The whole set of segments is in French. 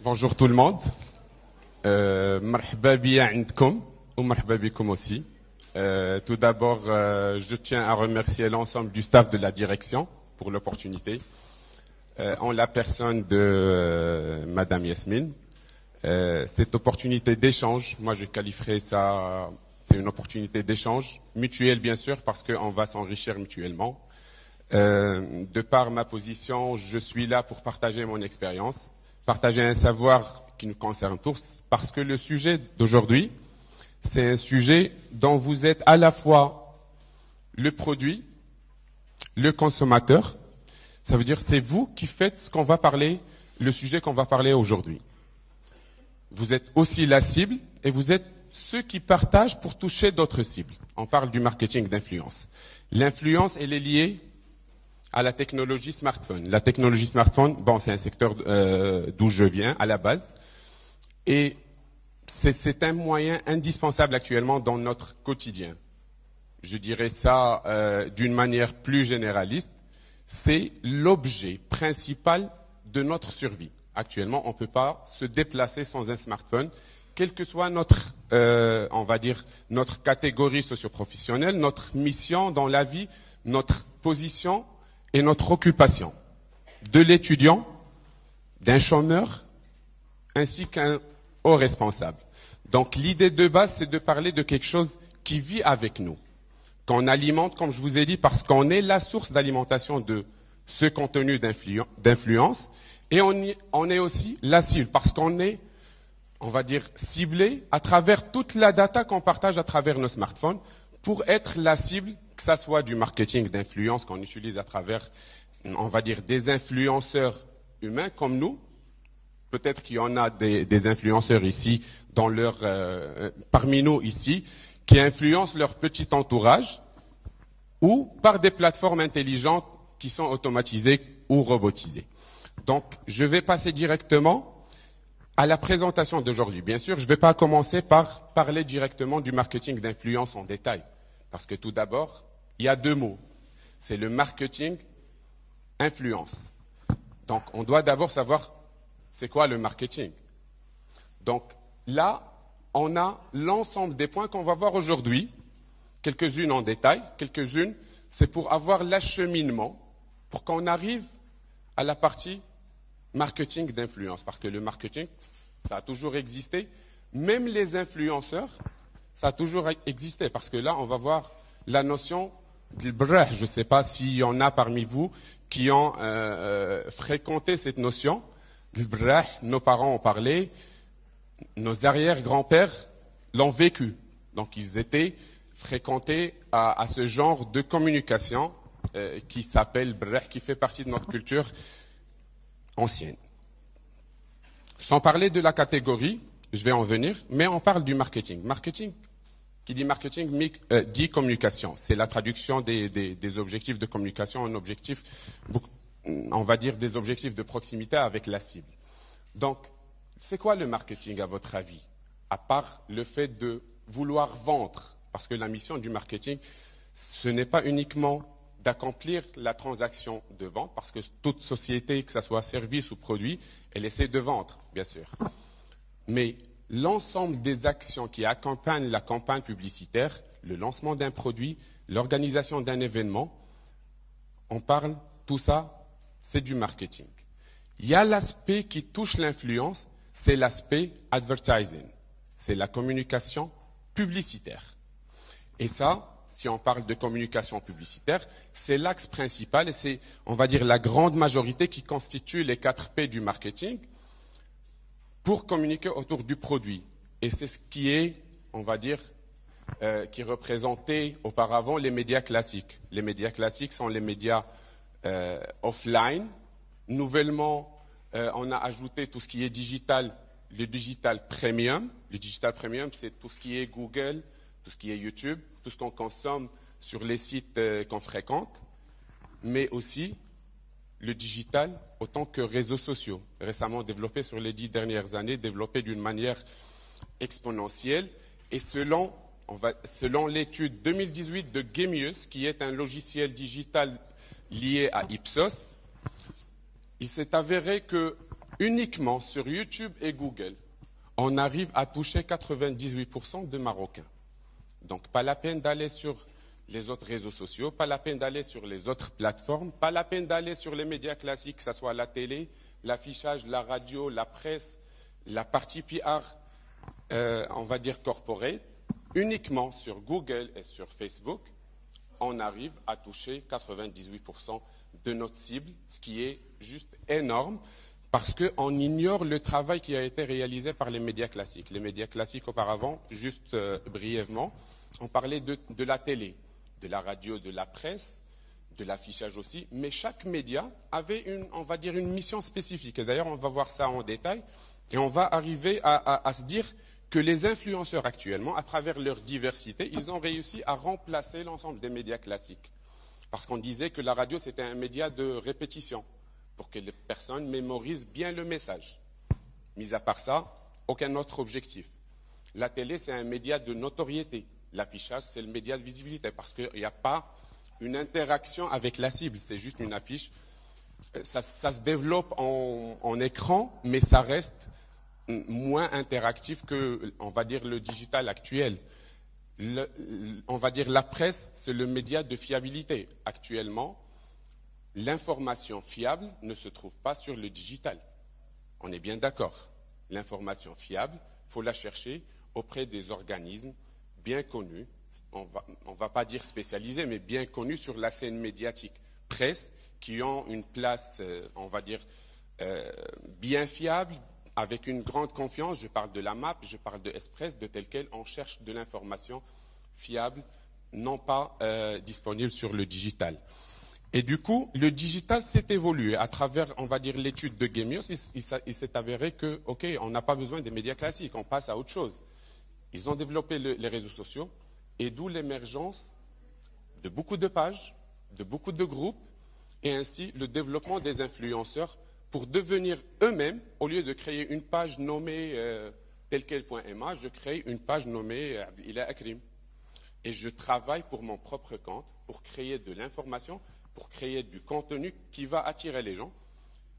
Bonjour tout le monde. مرحبا بيا عندكم ومرحبا بكم aussi. Tout d'abord, je tiens à remercier l'ensemble du staff de la direction pour l'opportunité. En la personne de Madame Yasmine. Cette opportunité d'échange, moi je qualifierais ça, c'est une opportunité d'échange, mutuelle bien sûr, parce qu'on va s'enrichir mutuellement. De par ma position, je suis là pour partager mon expérience, partager un savoir qui nous concerne tous, parce que le sujet d'aujourd'hui, c'est un sujet dont vous êtes à la fois le produit, le consommateur. Ça veut dire c'est vous qui faites ce qu'on va parler, le sujet qu'on va parler aujourd'hui. Vous êtes aussi la cible et vous êtes ceux qui partagent pour toucher d'autres cibles. On parle du marketing d'influence. L'influence, elle est liée à la technologie smartphone. La technologie smartphone, bon, c'est un secteur d'où je viens à la base. Et c'est un moyen indispensable actuellement dans notre quotidien. Je dirais ça d'une manière plus généraliste. C'est l'objet principal de notre survie. Actuellement, on ne peut pas se déplacer sans un smartphone, quelle que soit notre, on va dire, notre catégorie socio-professionnelle, notre mission dans la vie, notre position et notre occupation. De l'étudiant, d'un chômeur, ainsi qu'un haut responsable. Donc l'idée de base, c'est de parler de quelque chose qui vit avec nous, qu'on alimente, comme je vous ai dit, parce qu'on est la source d'alimentation de ce contenu d'influence, et on est aussi la cible, parce qu'on est, on va dire, ciblé à travers toute la data qu'on partage à travers nos smartphones, pour être la cible, que ça soit du marketing d'influence qu'on utilise à travers, on va dire, des influenceurs humains comme nous. Peut-être qu'il y en a des influenceurs ici, parmi nous ici, qui influencent leur petit entourage, ou par des plateformes intelligentes qui sont automatisées ou robotisées. Donc, je vais passer directement à la présentation d'aujourd'hui. Bien sûr, je ne vais pas commencer par parler directement du marketing d'influence en détail, parce que tout d'abord, il y a deux mots. C'est le marketing influence. Donc, on doit d'abord savoir c'est quoi le marketing. Donc, là, on a l'ensemble des points qu'on va voir aujourd'hui, quelques-unes en détail, quelques-unes, c'est pour avoir l'acheminement, pour qu'on arrive à la partie marketing d'influence. Parce que le marketing, ça a toujours existé. Même les influenceurs, ça a toujours existé. Parce que là, on va voir la notion de brah. Je ne sais pas s'il y en a parmi vous qui ont fréquenté cette notion. De brah, nos parents ont parlé, nos arrière-grands-pères l'ont vécu. Donc, ils étaient fréquentés à ce genre de communication qui s'appelle brah, qui fait partie de notre culture ancienne. Sans parler de la catégorie, je vais en venir, mais on parle du marketing. Marketing, qui dit marketing, dit communication. C'est la traduction des objectifs de communication en objectifs, on va dire des objectifs de proximité avec la cible. Donc, c'est quoi le marketing à votre avis? À part le fait de vouloir vendre, parce que la mission du marketing, ce n'est pas uniquement d'accomplir la transaction de vente, parce que toute société, que ce soit service ou produit, elle essaie de vendre, bien sûr. Mais l'ensemble des actions qui accompagnent la campagne publicitaire, le lancement d'un produit, l'organisation d'un événement, on parle, tout ça, c'est du marketing. Il y a l'aspect qui touche l'influence, c'est l'aspect advertising, c'est la communication publicitaire. Et ça, si on parle de communication publicitaire, c'est l'axe principal et c'est, on va dire, la grande majorité qui constitue les 4 P du marketing pour communiquer autour du produit. Et c'est ce qui est, on va dire, qui représentait auparavant les médias classiques. Les médias classiques sont les médias offline. Nouvellement, on a ajouté tout ce qui est digital, le digital premium. Le digital premium, c'est tout ce qui est Google, tout ce qui est YouTube, tout ce qu'on consomme sur les sites qu'on fréquente, mais aussi le digital autant que réseaux sociaux, récemment développé sur les 10 dernières années, développé d'une manière exponentielle. Et selon l'étude 2018 de Gemius, qui est un logiciel digital lié à Ipsos, il s'est avéré que uniquement sur YouTube et Google, on arrive à toucher 98% de Marocains. Donc, pas la peine d'aller sur les autres réseaux sociaux, pas la peine d'aller sur les autres plateformes, pas la peine d'aller sur les médias classiques, que ce soit la télé, l'affichage, la radio, la presse, la partie PR, on va dire corporate. Uniquement sur Google et sur Facebook, on arrive à toucher 98% de notre cible, ce qui est juste énorme, parce qu'on ignore le travail qui a été réalisé par les médias classiques. Les médias classiques, auparavant, juste brièvement, on parlait de la télé, de la radio, de la presse, de l'affichage aussi, mais chaque média avait on va dire, une mission spécifique. Et d'ailleurs, on va voir ça en détail, et on va arriver à se dire que les influenceurs actuellement, à travers leur diversité, ils ont réussi à remplacer l'ensemble des médias classiques. Parce qu'on disait que la radio, c'était un média de répétition, pour que les personnes mémorisent bien le message. Mis à part ça, aucun autre objectif. La télé, c'est un média de notoriété. L'affichage, c'est le média de visibilité, parce qu'il n'y a pas une interaction avec la cible, c'est juste une affiche. Ça se développe en écran, mais ça reste moins interactif que, on va dire, le digital actuel. On va dire la presse, c'est le média de fiabilité. Actuellement, l'information fiable ne se trouve pas sur le digital. On est bien d'accord. L'information fiable, il faut la chercher auprès des organismes bien connus, on va pas dire spécialisés, mais bien connus sur la scène médiatique. Presse, qui ont une place, on va dire, bien fiable, avec une grande confiance. Je parle de la MAP, je parle de Express, de tel quel. On cherche de l'information fiable, non pas disponible sur le digital. Et du coup, le digital s'est évolué à travers, on va dire, l'étude de Gemios. Il s'est avéré que, OK, on n'a pas besoin des médias classiques, on passe à autre chose. Ils ont développé les réseaux sociaux, et d'où l'émergence de beaucoup de pages, de beaucoup de groupes, et ainsi le développement des influenceurs pour devenir eux-mêmes, au lieu de créer une page nommée tel quel.ma, je crée une page nommée Abdelila Akrim. Et je travaille pour mon propre compte, pour créer de l'information, pour créer du contenu qui va attirer les gens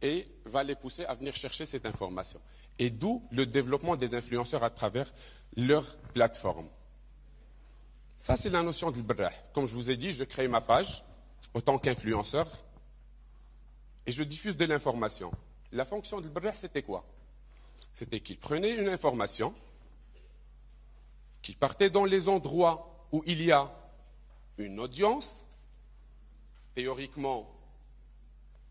et va les pousser à venir chercher cette information. Et d'où le développement des influenceurs à travers leur plateforme. Ça, c'est la notion de l'brah. Comme je vous ai dit, je crée ma page en tant qu'influenceur et je diffuse de l'information. La fonction de l'brah, c'était quoi? C'était qu'il prenait une information, qu'il partait dans les endroits où il y a une audience, théoriquement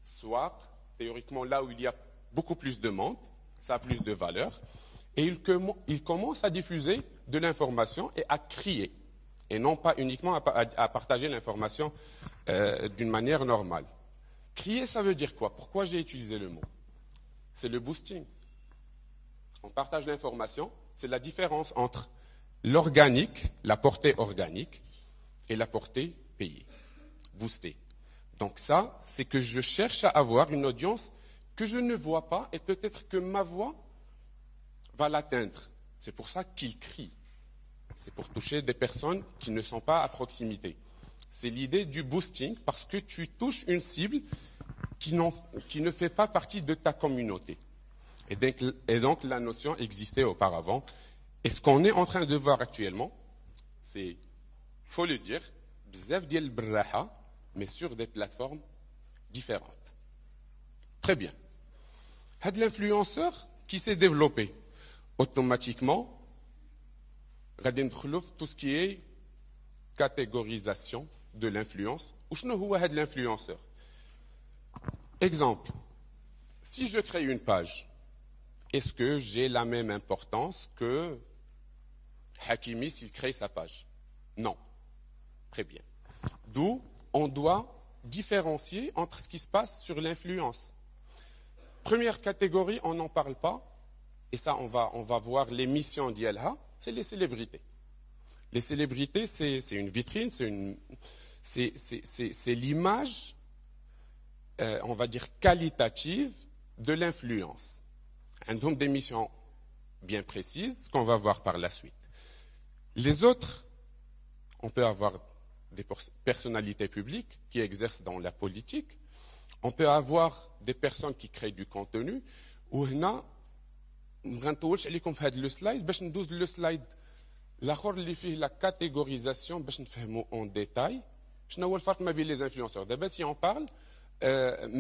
swap, théoriquement là où il y a beaucoup plus de monde, ça a plus de valeur, et il commence à diffuser de l'information et à crier, et non pas uniquement à partager l'information d'une manière normale. Crier, ça veut dire quoi? Pourquoi j'ai utilisé le mot? C'est le boosting. On partage l'information, c'est la différence entre l'organique, la portée organique, et la portée payée, boostée. Donc ça, c'est que je cherche à avoir une audience que je ne vois pas, et peut-être que ma voix va l'atteindre. C'est pour ça qu'il crie. C'est pour toucher des personnes qui ne sont pas à proximité. C'est l'idée du boosting, parce que tu touches une cible qui ne fait pas partie de ta communauté. Et donc la notion existait auparavant. Et ce qu'on est en train de voir actuellement, c'est, il faut le dire, bzaf diel braha, mais sur des plateformes différentes. Très bien. Had l'influenceur qui s'est développé, automatiquement, غادي ندخلوا tout ce qui est catégorisation de l'influence. وشنو هو هاد l'influenceur? Exemple, si je crée une page, est-ce que j'ai la même importance que Hakimi s'il crée sa page? Non. Très bien. D'où on doit différencier entre ce qui se passe sur l'influence. Première catégorie, on n'en parle pas, et ça on va voir les missions d'Yelha, c'est les célébrités. Les célébrités, c'est une vitrine, c'est l'image, on va dire, qualitative de l'influence. Donc des missions bien précises qu'on va voir par la suite. Les autres, on peut avoir des personnalités publiques qui exercent dans la politique, On peut avoir des personnes qui créent du contenu, ou هنا ما غنطولش عليكم في هذا لو سلايد باش ندوز لو سلايد الاخر اللي فيه لا كاتيغوريزاسيون باش نفهموا اون ديتاي شنو هو الفرق ما بين لي انفلونسور. دابا سي اون بارل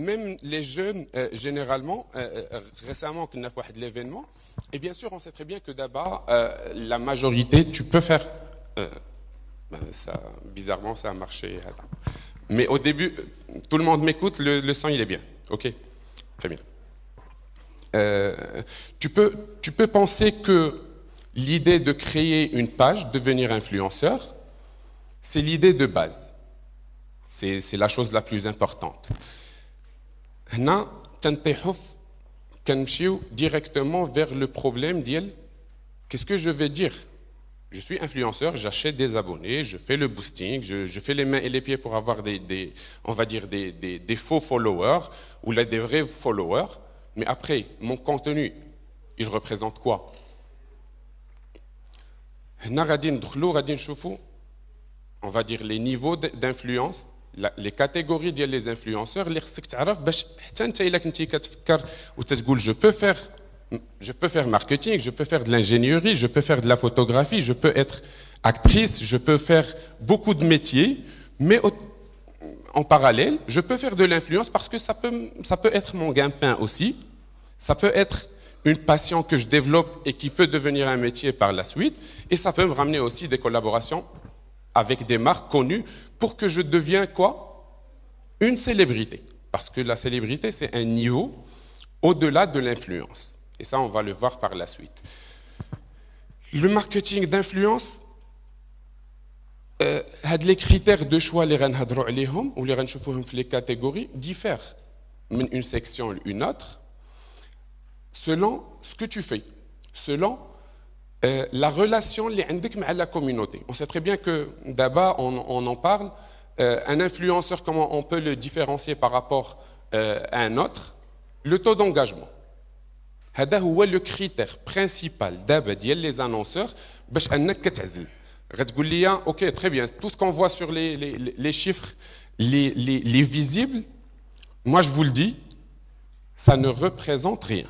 même les jeunes généralement récemment qu'on a fait de l'événement et bien sûr on sait très bien que d'abord la majorité tu peux faire ça bizarrement ça a marché mais au début tout le monde m'écoute le son il est bien ok très bien tu peux penser que l'idée de créer une page devenir influenceur c'est l'idée de base. C'est la chose la plus importante. Maintenant, nous directement vers le problème d'il. Qu'est-ce que je vais dire? Je suis influenceur, j'achète des abonnés, je fais le boosting, je fais les mains et les pieds pour avoir on va dire des faux followers ou là des vrais followers. Mais après, mon contenu, il représente quoi? On va dire les niveaux d'influence. Les catégories ديال les influenceurs اللي خصك تعرف باش حتى انت الا كنتي كتفكر وتتقول je peux faire marketing, je peux faire de l'ingénierie, je peux faire de la photographie, je peux être actrice, je peux faire beaucoup de métiers, mais en parallèle, je peux faire de l'influence parce que ça peut être mon gagne-pain aussi, ça peut être une passion que je développe et qui peut devenir un métier par la suite, et ça peut me ramener aussi des collaborations avec des marques connues pour que je devienne quoi? Une célébrité. Parce que la célébrité, c'est un niveau au-delà de l'influence. Et ça, on va le voir par la suite. Le marketing d'influence, les critères de choix les غنهضروا عليهم ou les غنشوفوهم في les catégories diffèrent d'une section à une autre selon ce que tu fais, selon la relation avec la communauté. On sait très bien que d'abord on en parle. Un influenceur, comment on peut le différencier par rapport à un autre? Le taux d'engagement. C'est le critère principal d'abord les annonceurs. Ok, très bien. Tout ce qu'on voit sur les chiffres, les visibles, moi je vous le dis, ça ne représente rien.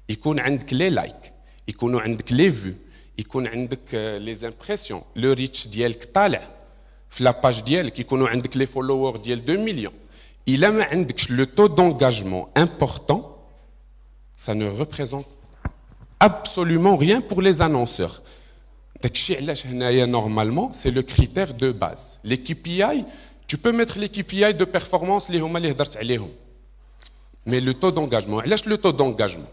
Il y a les likes. يكونوا عندك لي فيو يكون عندك لي امبرسيون لو ريتش ديالك طالع في لاباج ديالك يكونوا عندك لي فولوور ديال 2 مليون الا ما عندكش لو تو دونغاجمون امبورطون ça ne représente absolument rien pour les annonceurs. داكشي علاش هنايا normalement c'est le critère de base. Les KPI, tu peux mettre les KPI de performance اللي هما اللي هضرت عليهم. Mais le taux d'engagement, علاش le taux d'engagement?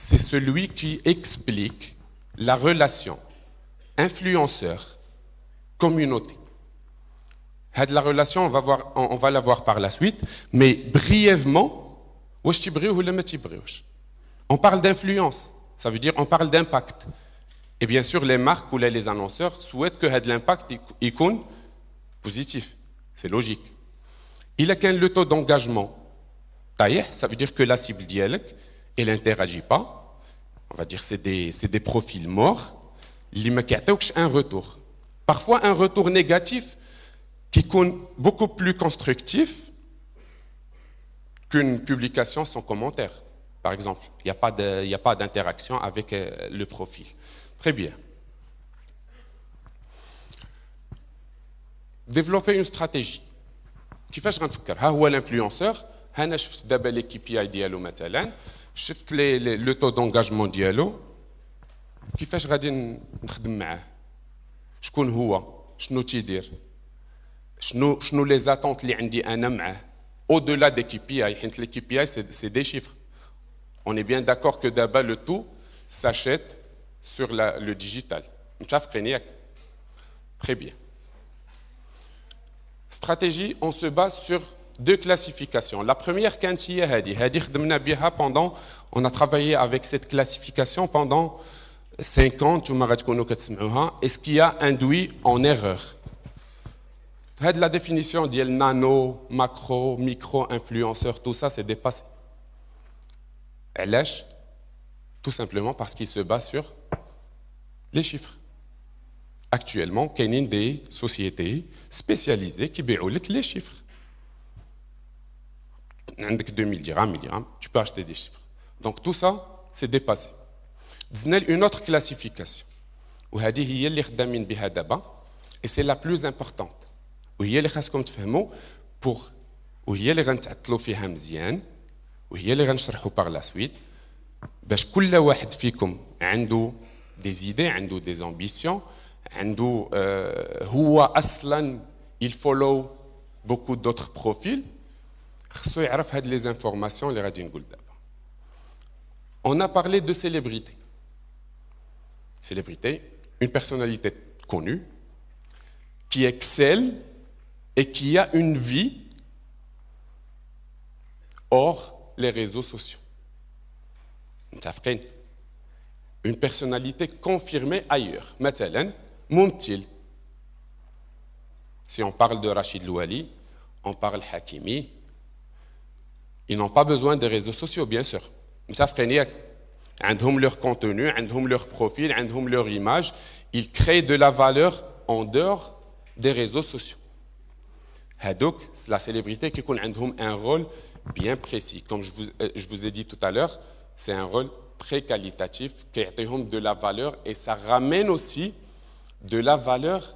C'est celui qui explique la relation influenceur-communauté. La relation, on va la voir par la suite, mais brièvement, on parle d'influence, ça veut dire on parle d'impact. Et bien sûr, les marques ou les annonceurs souhaitent que l'impact soit positif. C'est logique. Il a qu'un le taux d'engagement, ça veut dire que la cible dialogue, elle n'interagit pas, on va dire c'est des profils morts, il ne un retour. Parfois un retour négatif qui est beaucoup plus constructif qu'une publication sans commentaire. Par exemple, il n'y a pas d'interaction avec le profil. Très bien. Développer une stratégie. كيفاش غنفكر؟ ها هو الانفلونسور، انا شفت دابا لي كي بي اي ديالو مثلا، شفت لو تو دونغاجمون ديالو، كيفاش غادي نخدم معاه؟ شكون هو؟ شنو تيدير؟ شنو لي زاتونت اللي عندي انا معاه؟ au-delà des KPI, حيت les KPI c'est des chiffres. On est bien d'accord que d'abord le tout s'achète sur le digital. متفقين ياك؟ Très bien. Stratégie, on se base sur deux classifications. La première, on a travaillé avec cette classification pendant 5 ans. Et ce qui a induit en erreur. La définition de nano, macro, micro, influenceur, tout ça, c'est dépassé. Elle lèche tout simplement parce qu'il se base sur les chiffres. Actuellement, il y a des sociétés spécialisées qui béolent les chiffres. عندك 2000 dirhams, 1000 dirhams, tu peux acheter des chiffres. Donc tout ça, c'est dépassé. دزنا une autre classification. وهذه هي اللي خدامين بها دابا et c'est la plus importante. وهي اللي خاصكم تفهموا pour وهي اللي غنتعطلوا فيها مزيان وهي اللي غنشرحوا par la suite باش كل واحد فيكم عنده des idées, عنده des ambitions, عنده هو اصلا il follow beaucoup d'autres profils. خصو يعرف هاد les informations اللي غادي نقول دابا. On a parlé de célébrité. Célébrité, une personnalité connue qui excelle et qui a une vie hors les réseaux sociaux. Une personnalité confirmée ailleurs. مثلا ممثل. Si on parle de Rachid Louali, on parle Hakimi. Ils n'ont pas besoin des réseaux sociaux, bien sûr. مسافقين عندهم leur contenu, عندهم leur profil, عندهم leur image. Ils créent de la valeur en dehors des réseaux sociaux. هادوك, la célébrité qui عندهم un rôle bien précis. Comme je vous ai dit tout à l'heure, c'est un rôle très qualitatif qui يعطيهم de la valeur et ça ramène aussi de la valeur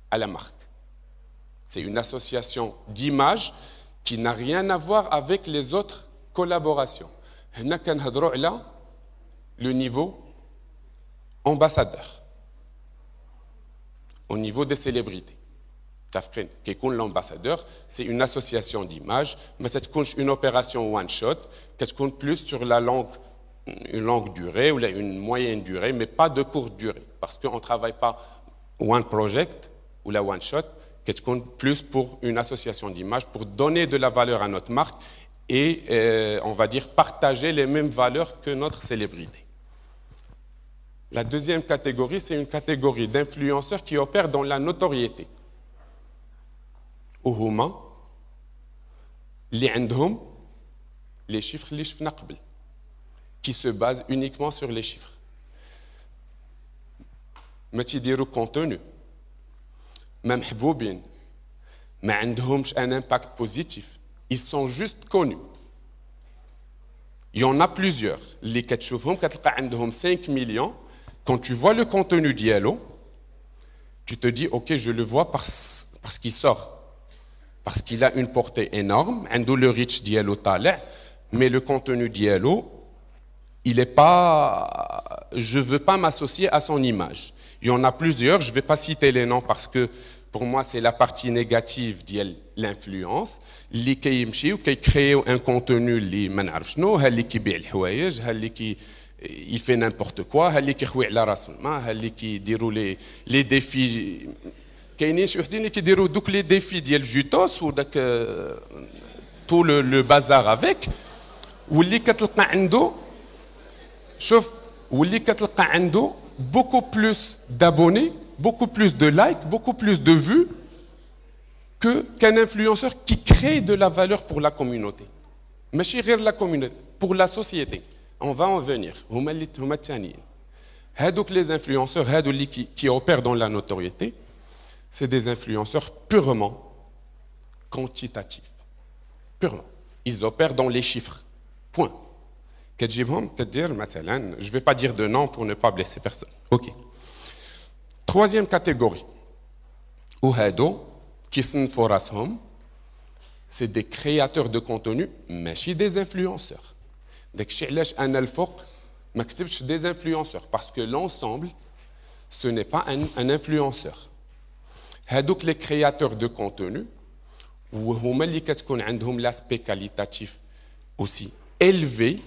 à la marque. C'est une association d'images qui n'a rien à voir avec les autres collaborations. هنا كنهضروا على le niveau ambassadeur, au niveau des célébrités. كيكون l'ambassadeur, c'est une association d'images, mais ça تكونش une opération one shot, كتكون plus sur la une longue durée ou une moyenne durée, mais pas de courte durée, parce qu'on ne travaille pas one project ou la one shot, كتكون plus pour une association d'images, pour donner de la valeur à notre marque et on va dire partager les mêmes valeurs que notre célébrité. La deuxième catégorie, c'est une catégorie d'influenceurs qui opèrent dans la notoriété. وهما اللي عندهم les chiffres اللي شفنا قبل, qui se basent uniquement sur les chiffres. ما تيديروا contenu, ما محبوبين, ما عندهمش un impact positif. Ils sont juste connus. Il y en a plusieurs. اللي كتشوفهم كتلقى عندهم 5 millions. Quand tu vois le contenu d'Yalo, tu te dis, ok, je le vois parce qu'il sort. Parce qu'il a une portée énorme, عنده le reach d'Yalo طالع, mais le contenu d'Yalo, il est pas, je veux pas m'associer à son image. Il y en a plusieurs, je vais pas citer les noms parce que pour moi c'est la partie négative de l'influence. اللي كيمشيو كيكريو un contenu اللي ما نعرف شنو, ها اللي كيبيع الحوايج, ها اللي il fait n'importe quoi, ها اللي كيخوي على راسو الماء, ها اللي كيديروا les défis. كاينين شي وحدين اللي كيديروا دوك لي ديفي ديال جوتوس وداك tout le bazar avec, واللي كتلقى عنده شوف واللي كتلقى عنده beaucoup plus d'abonnés, beaucoup plus de likes, beaucoup plus de vues qu'un influenceur qui crée de la valeur pour la communauté. ماشي غير la communauté, pour la société. On va en venir. هما الثانيين. هادوك les influenceurs, هادو اللي qui opèrent dans la notoriété, c'est des influenceurs purement quantitatifs. Purement. Ils opèrent dans les chiffres. Point. كتجيبهم كتدير مثلا, je ne vais pas dire de nom pour ne pas blesser personne. Ok. Troisième catégorie. وهادو كيصنفوا راسهم, c'est des créateurs de contenu, ماشي des influenceurs. داكشي علاش انا الفوق ما كتبتش des influenceurs, parce que l'ensemble ce n'est pas un influenceur. هادوك les créateurs de contenu وهما اللي كتكون عندهم l'aspect qualitatif aussi élevé,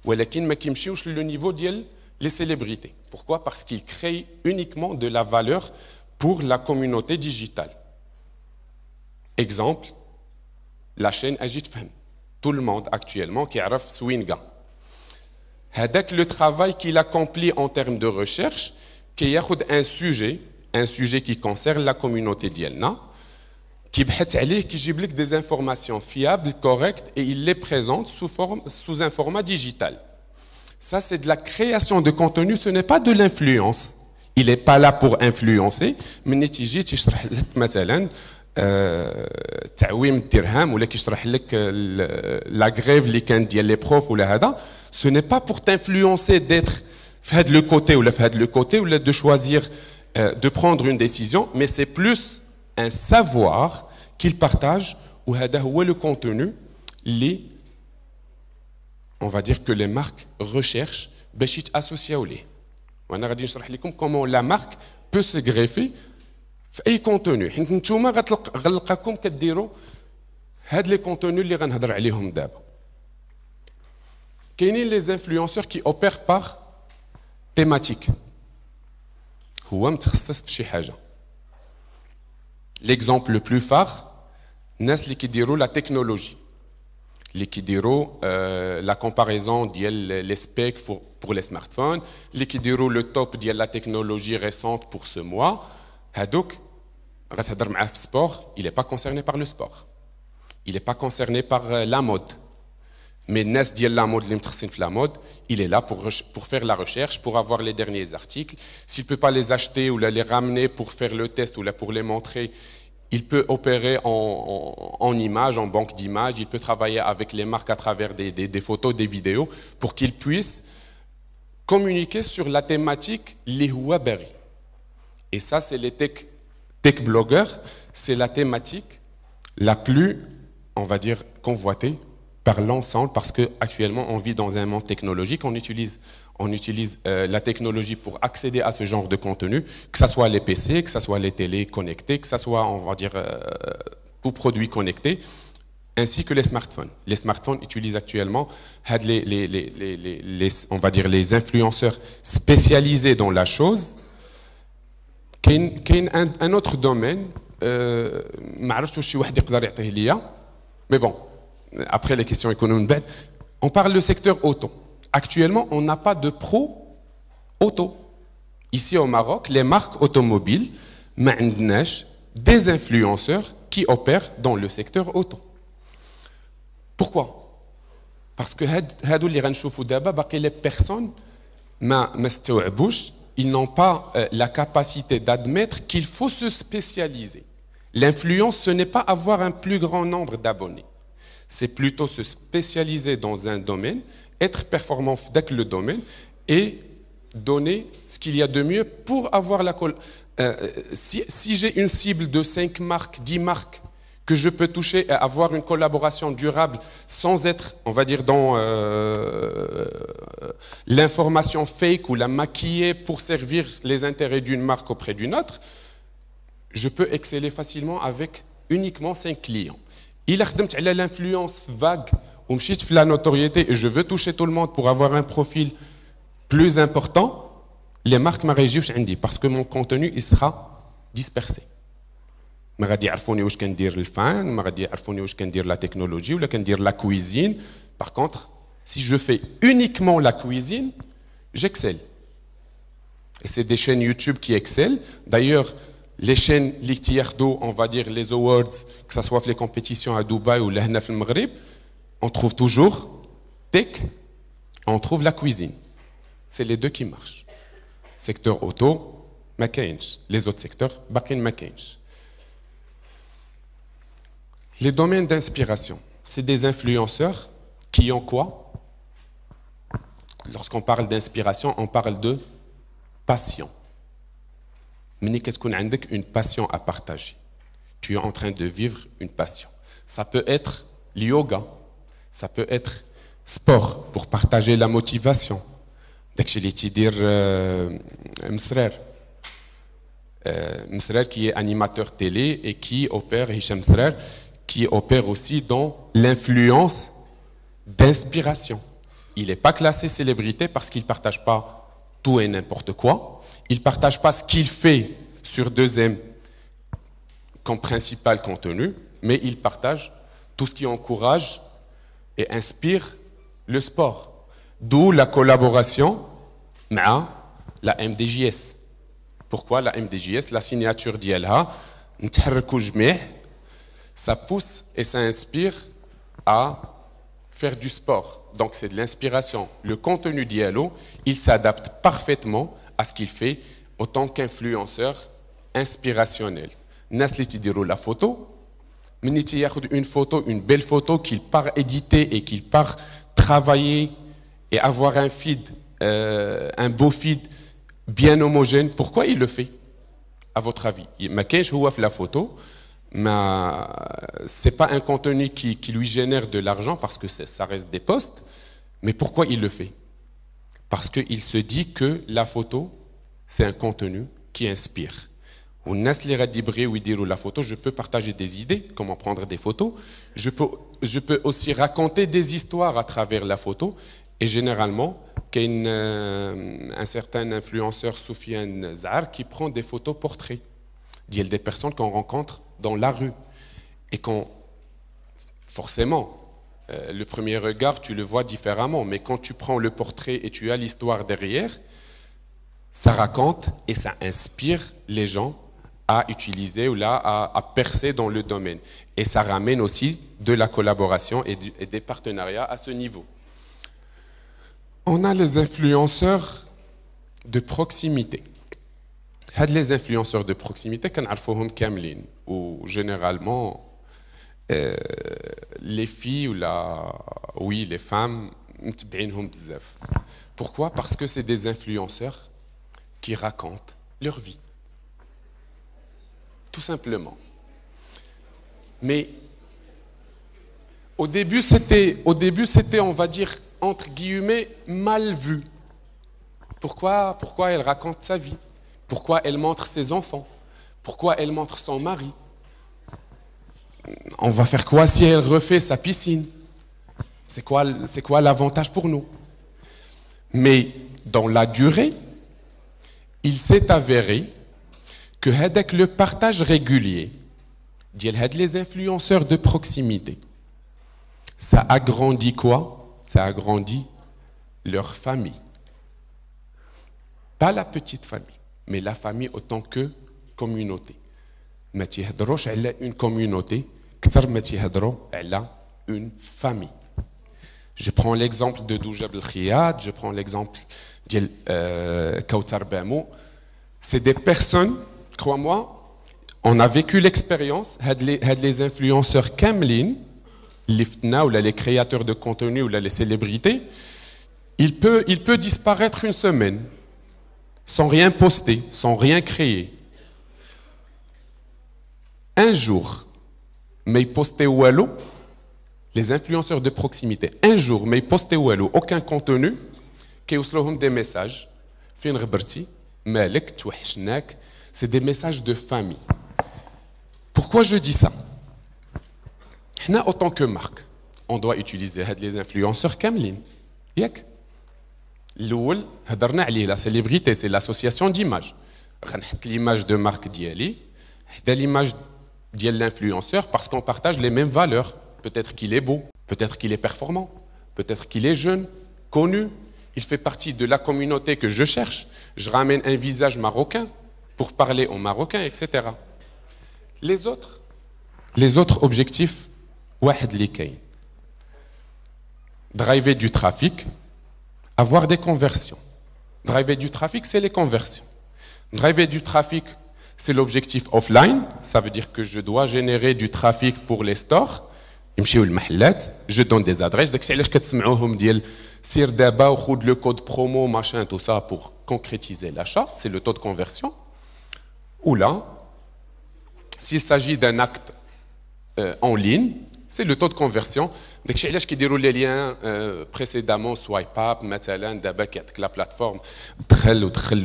ولكن ما كيمشيوش le niveau ديال les célébrités. Pourquoi? Parce qu'ils créent uniquement de la valeur pour la communauté digitale. Exemple, la chaîne Agit Fem. Tout le monde actuellement qui a Swinga. Hadak le travail qu'il accomplit en termes de recherche, qui a un sujet qui concerne la communauté d'Yelna, qui يجيب لك des informations fiables, correctes, et il les présente sous un format digital. Ça, c'est de la création de contenu, ce n'est pas de l'influence. Il n'est pas là pour influencer, mais تعويم الدرهم ولا كيشرح لك لا غريف اللي كان ديال لي بروف ولا هذا ce n'est pas pour t'influencer d'être في هذا لو كوتي ولا في هذا لو كوتي ولا de choisir de prendre une décision mais c'est plus un savoir qu'il partage وهذا هو le contenu اللي on va dire que les marques recherchent باش يتاسوسياو ليه وانا غادي نشرح لكم comment la marque peut se greffer في اي كونتوني حيت نتوما غنلقاكم كديروا هاد لي كونتوني اللي غنهضر عليهم دابا كاينين لي انفلونسور كي اوبير باغ تيماتيك هو متخصص في شي حاجه ليكزامبل لو بلو فار الناس اللي كيديروا لا تكنولوجي اللي كيديروا لا كومباريزون ديال لي سبيك pour les smartphones اللي كيديروا لو توب ديال لا تكنولوجي ريسونت pour ce mois هادوك غتهضر معاه في sport il est pas concerné par le sport il est pas concerné par la mode mais الناس ديال la mode اللي متخصصين في la mode il est là pour faire la recherche pour avoir les derniers articles s'il peut pas les acheter ou les ramener pour faire le test ou pour les montrer il peut opérer en images, en banque d'images, il peut travailler avec les marques à travers des photos, des vidéos pour qu'ils puissent communiquer sur la thématique li huwa bari. Et ça, c'est les tech blogueurs, c'est la thématique la plus, on va dire, convoitée par l'ensemble parce qu'actuellement, on vit dans un monde technologique, on utilise la technologie pour accéder à ce genre de contenu, que ce soit les PC, que ce soit les télés connectées, que ce soit, on va dire, tout produit connecté, ainsi que les smartphones. Les smartphones utilisent actuellement on va dire, les influenceurs spécialisés dans la chose. كاين un autre domaine ما عرفتش واش شي واحد يقدر يعطيه ليا mais bon après les questions économiques on parle du secteur auto actuellement on n'a pas de pro auto ici au Maroc les marques automobiles ما عندناش des influenceurs qui opèrent dans le secteur auto pourquoi parce que هادو اللي غنشوفوا دابا باقي les personnes ما استوعبوش ils n'ont pas la capacité d'admettre qu'il faut se spécialiser. L'influence, ce n'est pas avoir un plus grand nombre d'abonnés. C'est plutôt se spécialiser dans un domaine, être performant dans le domaine et donner ce qu'il y a de mieux pour avoir la... si j'ai une cible de 5 marques, 10 marques, que je peux toucher et avoir une collaboration durable sans être, on va dire, dans l'information fake ou la maquiller pour servir les intérêts d'une marque auprès d'une autre, je peux exceller facilement avec uniquement 5 clients. Il a خدمت على l'influence vague ou مشيت في la notoriété et je veux toucher tout le monde pour avoir un profil plus important, les marques ما غيجيوش عندي parce que mon contenu il sera dispersé. ما غادي يعرفوني واش كندير الفان ما غادي يعرفوني واش كندير لا تكنولوجي ولا كندير لا كويزين par contre si je fais uniquement la cuisine j'excelle et c'est des chaînes YouTube qui excellent d'ailleurs les chaînes اللي تياخدوا on va dire les awards que ça soit في les compétitions à Dubaï ou là هنا في المغرب on trouve toujours tech on trouve la cuisine c'est les deux qui marchent secteur auto ما كاينش les autres secteurs باقيين ما كاينش. Les domaines d'inspiration, c'est des influenceurs qui ont quoi? Lorsqu'on parle d'inspiration, on parle de passion. Mais qu'est-ce qu'on a une passion à partager? Tu es en train de vivre une passion. Ça peut être le yoga, ça peut être sport pour partager la motivation. Msrer qui est animateur télé et qui opère, Hicham Msrer, qui opère aussi dans l'influence d'inspiration. Il n'est pas classé célébrité parce qu'il ne partage pas tout et n'importe quoi. Il ne partage pas ce qu'il fait sur 2M comme principal contenu, mais il partage tout ce qui encourage et inspire le sport. D'où la collaboration avec la MDJS. Pourquoi la MDJS? La signature d'ILA, ça pousse et ça inspire à faire du sport. Donc c'est de l'inspiration. Le contenu d'ILO, il s'adapte parfaitement à ce qu'il fait en tant qu'influenceur inspirationnel. الناس اللي تيديروا la photo ملي تياخذ une belle photo qu'il part éditer et qu'il part travailler et avoir un feed un beau feed bien homogène, pourquoi il le fait à votre avis? ما كاينش هو في la photo mais c'est pas un contenu qui lui génère de l'argent parce que ça reste des posts, mais pourquoi il le fait? Parce qu'il se dit que la photo c'est un contenu qui inspire. والناس اللي غادي يبغيو يديروا la photo, je peux partager des idées, comment prendre des photos, je peux aussi raconter des histoires à travers la photo, et généralement qu'il y a un certain influenceur Soufiane Zahar qui prend des photos portraits des personnes qu'on rencontre dans la rue et qu'on forcément le premier regard tu le vois différemment, mais quand tu prends le portrait et tu as l'histoire derrière, ça raconte et ça inspire les gens à utiliser ou là à percer dans le domaine. Et ça ramène aussi de la collaboration et des partenariats à ce niveau. On a les influenceurs de proximité. Les influenceurs de proximité, كنعرفوهم كاملين ou généralement les filles ou les femmes متبعينهم بزاف. Pourquoi? Parce que c'est des influenceurs qui racontent leur vie. Tout simplement. Mais au début, c'était, on va dire, entre guillemets, mal vu. Pourquoi elle raconte sa vie? Pourquoi elle montre ses enfants? Pourquoi elle montre son mari? On va faire quoi si elle refait sa piscine? C'est quoi l'avantage pour nous? Mais dans la durée, il s'est avéré que avec le partage régulier les influenceurs de proximité, ça agrandit quoi? Ça agrandit leur famille. Pas la petite famille, mais la famille autant que communauté. ما تيهضروش على une communauté كثر ما تيهضروا على une famille. Je prends l'exemple de Douja Belkhiat, je prends l'exemple de Kautar Bamou. C'est des personnes, crois-moi, on a vécu l'expérience, les influenceurs kamlin, les créateurs de contenu ou les célébrités, il peut disparaître une semaine sans rien poster, sans rien créer. Un jour, mais ils postaient wallo, les influenceurs de proximité, un jour, mais ils postaient wallo, aucun contenu, qui ont des messages, fin reberti, malek, touhchnak, c'est des messages de famille. Pourquoi je dis ça? Nous, en tant que marque, on doit utiliser les influenceurs kamlin. Yak. L'oul, hadarna ali, la célébrité, c'est l'association d'images. Ghanhet l'image de marque diali, l'image de l'influenceur parce qu'on partage les mêmes valeurs. Peut-être qu'il est beau, peut-être qu'il est performant, peut-être qu'il est jeune, connu. Il fait partie de la communauté que je cherche. Je ramène un visage marocain pour parler en marocain, etc. Les autres objectifs, واحد اللي كاين. Driver du trafic, avoir des conversions. Driver du trafic, c'est les conversions. Driver du trafic, c'est l'objectif offline. Ça veut dire que je dois générer du trafic pour les stores. Je donne des adresses. Donc, c'est là que tu dis sir d'aba ou le code promo, machin, tout ça pour concrétiser l'achat. C'est le taux de conversion. Ou là, s'il s'agit d'un acte en ligne, c'est le taux de conversion. Donc, c'est là qui déroule les liens précédemment, swipe up, مثلا d'aba qui la plateforme,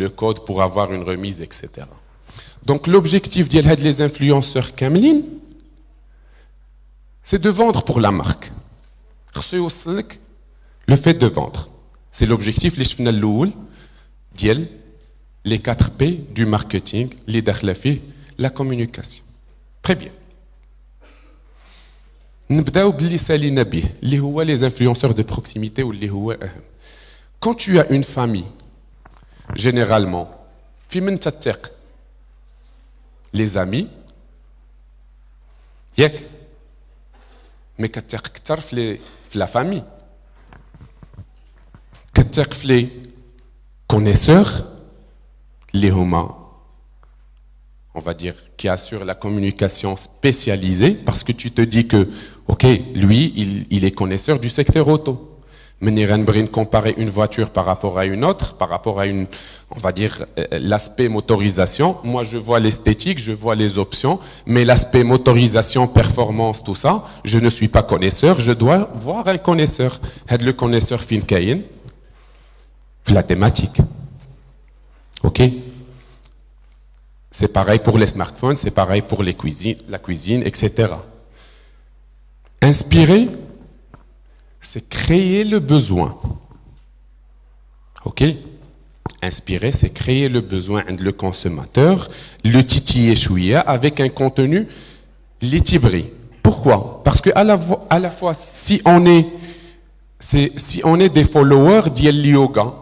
le code pour avoir une remise, etc. Donc, l'objectif des influenceurs kamlin, c'est de vendre pour la marque. Le fait de vendre. C'est l'objectif, les 4 P du marketing, la communication. Très bien. نبداو باللي سالينا به اللي هو les influenceurs de proximité واللي هو أهم. Quand tu as une famille, généralement, في من تتق les amis, ياك mais كتثق كثر في la famille. كتثق في les connaisseurs اللي هما on va dire, qui assure la communication spécialisée, parce que tu te dis que, ok, lui, il est connaisseur du secteur auto. Mais on comparer une voiture par rapport à une autre, par rapport à une, on va dire, l'aspect motorisation. Moi, je vois l'esthétique, je vois les options, mais l'aspect motorisation, performance, tout ça, je ne suis pas connaisseur, je dois voir un connaisseur. Le connaisseur fin kayen, la thématique. Ok? C'est pareil pour les smartphones, c'est pareil pour la cuisine, etc. Inspirer, c'est créer le besoin. Ok? Inspirer, c'est créer le besoin de le consommateur, le titiller chouïa avec un contenu litibri. Pourquoi? Parce que à la fois, si on est des followers d'Yel Yoga,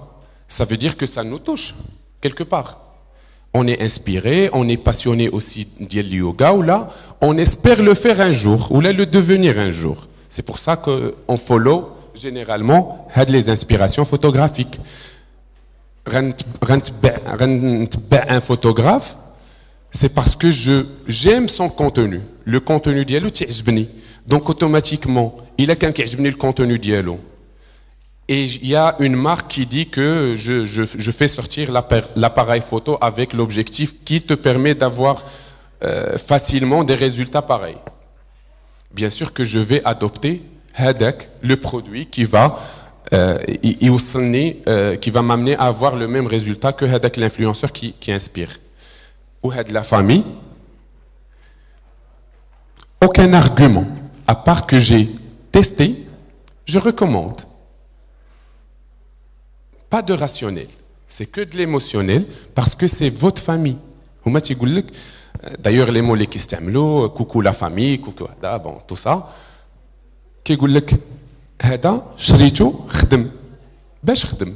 ça veut dire que ça nous touche, quelque part. On est inspiré, on est passionné aussi d'Yel Yoga, ou là, on espère le faire un jour, ou là, le devenir un jour. C'est pour ça qu'on follow généralement les inspirations photographiques. Un photographe, c'est parce que j'aime son contenu. Le contenu diallo t'aime. Donc automatiquement, il a quelqu'un qui aime le contenu diallo. Et il y a une marque qui dit que je fais sortir l'appareil photo avec l'objectif qui te permet d'avoir facilement des résultats pareils. Bien sûr que je vais adopter le produit qui va m'amener à avoir le même résultat que l'influenceur qui inspire. Ou la famille, aucun argument, à part que j'ai testé, je recommande. Pas de rationnel, c'est que de l'émotionnel, parce que c'est votre famille. D'ailleurs, les mots qui s'aiment, coucou la famille, coucou, bon, tout ça. Qui يقول لك هذا شريته خدم باش خدم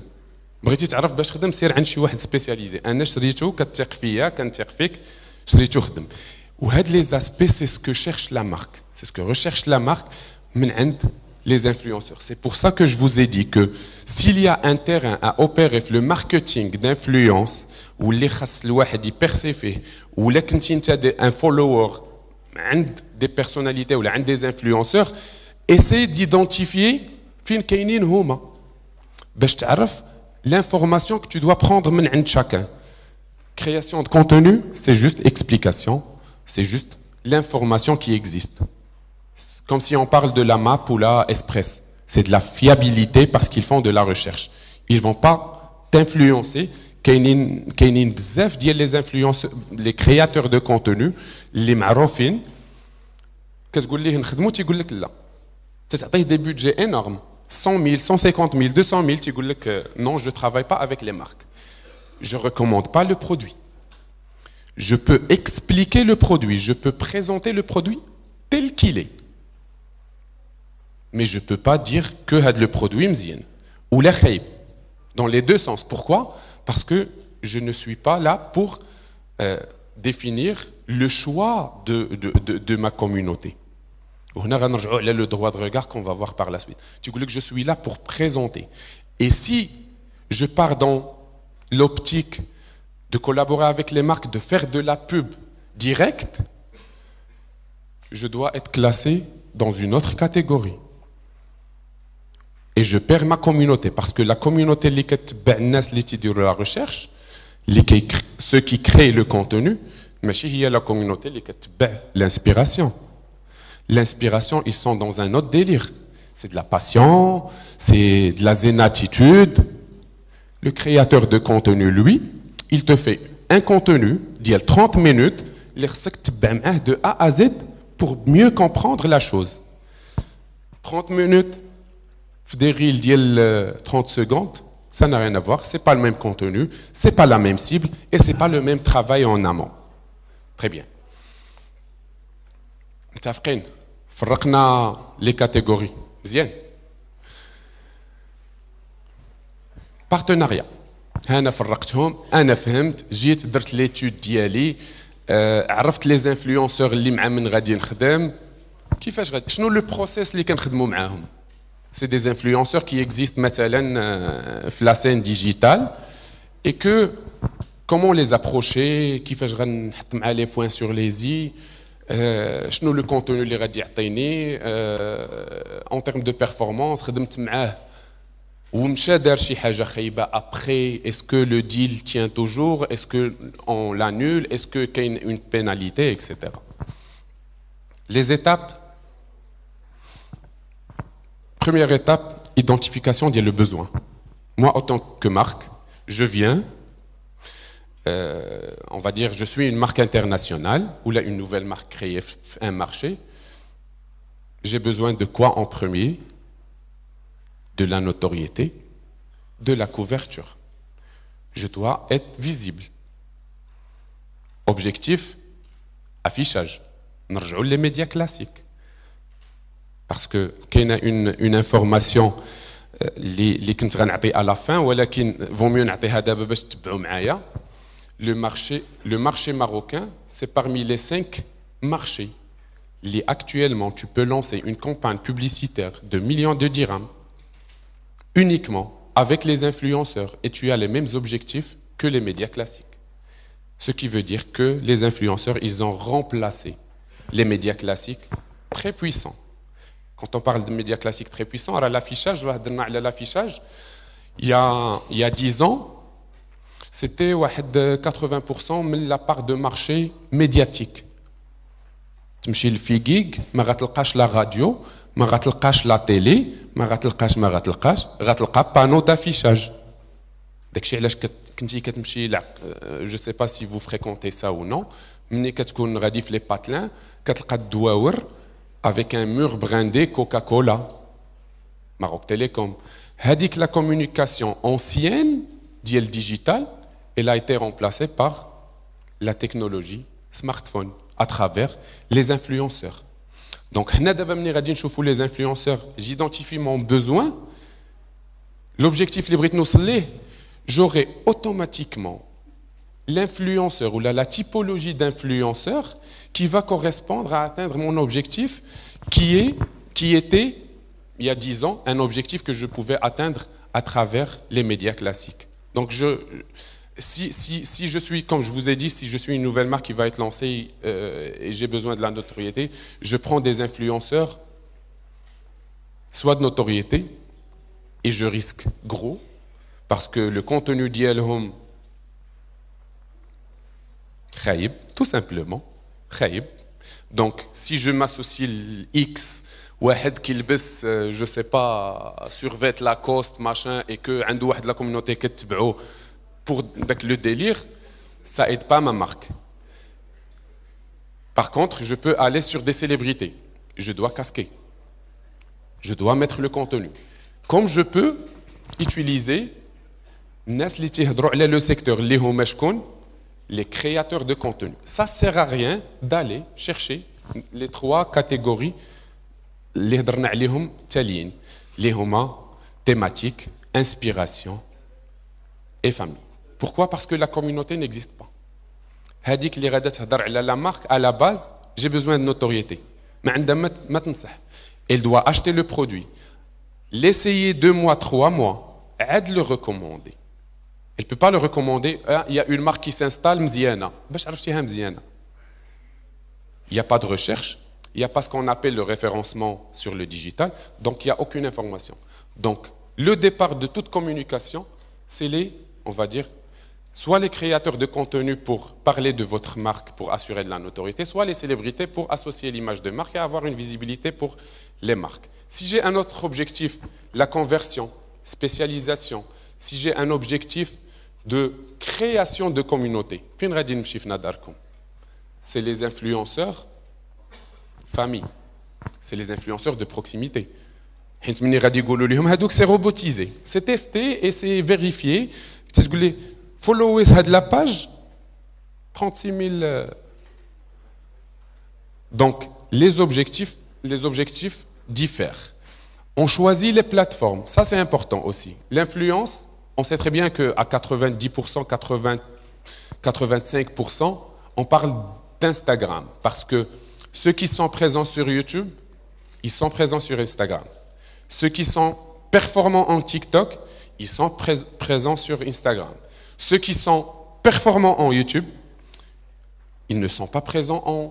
بغيتي تعرف باش خدم سير عند شي واحد سبيسياليزي انا شريته كتثق فيا كنثق فيك شريته خدم وهاد لي اسبي سي سكو شيرش لا مارك سي سكو ريشيرش لا مارك من عند les influenceurs. C'est pour ça que je vous ai dit que s'il y a un terrain à opérer le marketing d'influence ou les khas الواحد يبيرسي فيه ولا كنتي انت un follower عند des personnalités ou عند des influenceurs, essaye d'identifier فين كاينين هما باش تعرف l'information que tu dois prendre من عند chacun. Création de contenu, c'est juste explication, c'est juste l'information qui existe. Comme si on parle de la map ou la Express. C'est de la fiabilité parce qu'ils font de la recherche. Ils ne vont pas t'influencer. كاينين بزاف ديال les influenceurs, les créateurs de contenu, les معروفين كتقول ليه نخدمو تيقول لك لا. تعطيه des budgets énormes. 100 000, 150 000, 200 000, تيقول لك non, je ne travaille pas avec les marques. Je ne recommande pas le produit. Je peux expliquer le produit, je peux présenter le produit tel qu'il est. Mais je ne peux pas dire que le produit mzien ou la khayb. Dans les deux sens. Pourquoi? Parce que je ne suis pas là pour définir le choix de ma communauté. On a le droit de regard qu'on va voir par la suite. Tu dis que je suis là pour présenter. Et si je pars dans l'optique de collaborer avec les marques, de faire de la pub directe, je dois être classé dans une autre catégorie. Et je perds ma communauté, parce que la communauté qui la recherche, ceux qui créent le contenu, mais il y a la communauté qui l'inspiration. L'inspiration, ils sont dans un autre délire. C'est de la passion, c'est de la zénatitude. Le créateur de contenu, lui, il te fait un contenu d'il 30 minutes, de A à Z pour mieux comprendre la chose. 30 minutes, des reels d'il 30 secondes, ça n'a rien à voir, c'est pas le même contenu, c'est pas la même cible et c'est pas le même travail en amont. Très bien. متفقين فرقنا les catégories مزيان partenariat انا فرقتهم انا فهمت جيت درت ليتود ديالي عرفت لي انفلونسور اللي مع من غادي نخدم كيفاش غادي شنو لو بروسيس اللي كنخدموا معاهم c'est des influenceurs qui existent مثلا في la scène digitale et que comment les approcher, كيفاش غنحط مع les points sur les i, شنو le contenu اللي غادي يعطيني, en termes de performance, خدمت معاه ومشى دار شي حاجه خايبه après, est-ce que le deal tient toujours, est-ce que on l'annule, est-ce que كاين une pénalité, etc. Les étapes. Première étape, identification du besoin. Moi, en tant que marque, je viens, on va dire, je suis une marque internationale, ou là, une nouvelle marque créée un marché. J'ai besoin de quoi en premier? De la notoriété, de la couverture. Je dois être visible. Objectif, affichage. نرجعوا les médias classiques. Parce que qu'il y a une information اللي كنت غنعطي à la fin, ولكن vaut mieux نعطيها دابا باش تتبعوا معايا. Le marché marocain, c'est parmi les 5 marchés où actuellement tu peux lancer une campagne publicitaire de millions de dirhams uniquement avec les influenceurs et tu as les mêmes objectifs que les médias classiques. Ce qui veut dire que les influenceurs, ils ont remplacé les médias classiques très puissants. Quand on parle de médias classiques très puissants, l'affichage, il y a 10 ans, c'était 80% de la part de marché médiatique. تمشي لفيغيغ ما غتلقاش لا راديو, ما غتلقاش لا تيلي, ما غتلقاش غتلقى بانو دافيشاج. داكشي علاش كنتي كتمشي je sais pas si vous fréquentez ça ou non, ملي كتكون غادي في لي باتلان كتلقى الدواور avec un mur brandé Coca-Cola, Maroc Télécom. Hadik la communication ancienne, diel digital, elle a été remplacée par la technologie smartphone à travers les influenceurs. Donc, les influenceurs, j'identifie mon besoin. L'objectif, j'aurai automatiquement l'influenceur ou la typologie d'influenceur qui va correspondre à atteindre mon objectif qui était, il y a 10 ans, un objectif que je pouvais atteindre à travers les médias classiques. Donc, si je suis, comme je vous ai dit, si je suis une nouvelle marque qui va être lancée et j'ai besoin de la notoriété, je prends des influenceurs, soit de notoriété, et je risque gros, parce que le contenu d'ILHOM, khaïb, tout simplement, khaïb. Donc, si je m'associe X, واحد كيلبس je sais pas survêt Lacoste machin et que عنده واحد la communauté كتبعو pour le délire, ça aide pas ma marque. Par contre, je peux aller sur des célébrités. Je dois casquer. Je dois mettre le contenu. Comme je peux utiliser le secteur, les créateurs de contenu. Ça ne sert à rien d'aller chercher les 3 catégories les thématique, inspiration et famille. Pourquoi? Parce que la communauté n'existe pas. La marque, à la base, j'ai besoin de notoriété. Elle doit acheter le produit, l'essayer 2 mois, 3 mois, et le recommander. Elle ne peut pas le recommander. Il y a une marque qui s'installe, il n'y a pas de recherche, il n'y a pas ce qu'on appelle le référencement sur le digital, donc il n'y a aucune information. Donc, le départ de toute communication, c'est on va dire, soit les créateurs de contenu pour parler de votre marque, pour assurer de la notoriété, soit les célébrités pour associer l'image de marque et avoir une visibilité pour les marques. Si j'ai un autre objectif, la conversion, spécialisation, si j'ai un objectif de création de communauté, c'est les influenceurs famille, c'est les influenceurs de proximité. C'est robotisé, c'est testé et c'est vérifié. Followers de la page, 36 000. Donc, les objectifs diffèrent. On choisit les plateformes, ça c'est important aussi. L'influence, on sait très bien qu'à 90%, 85%, on parle d'Instagram. Parce que ceux qui sont présents sur YouTube, ils sont présents sur Instagram. Ceux qui sont performants en TikTok, ils sont présents sur Instagram. Ceux qui sont performants en YouTube, ils ne sont pas présents en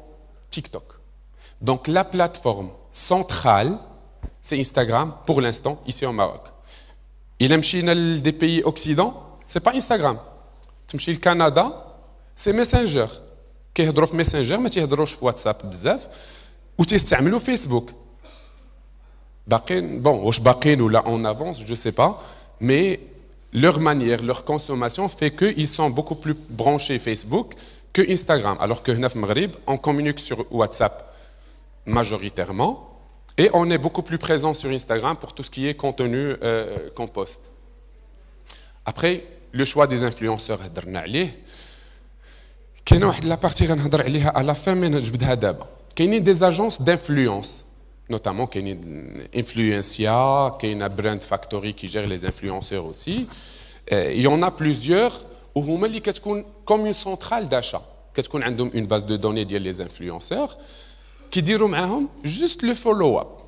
TikTok. Donc la plateforme centrale, c'est Instagram pour l'instant, ici au Maroc. Il aime Chine des pays occidentaux, c'est pas Instagram. تمشي le Canada, c'est Messenger. كيهضروا في Messenger ما تيهضروش في واتساب بزاف وتيستعملوا فيسبوك. باقين bon واش باقين ولا en avance, je sais pas, mais leur manière, leur consommation fait qu'ils sont beaucoup plus branchés Facebook que Instagram. Alors que هنا في المغرب, on communique sur WhatsApp majoritairement et on est beaucoup plus présent sur Instagram pour tout ce qui est contenu qu'on poste. Après, le choix des influenceurs هضرنا عليه. كاينه واحد لا بارتي غنهضر عليها على لا فين من نجبدها دابا. كاينين des agences d'influence, notamment كاينين Influencia, كاينه Brand Factory qui gère les influenceurs aussi. Il y en a plusieurs وهما اللي كتكون comme une centrale d'achat. كتكون عندهم une base de données ديال les influenceurs كيديروا معاهم juste le follow up.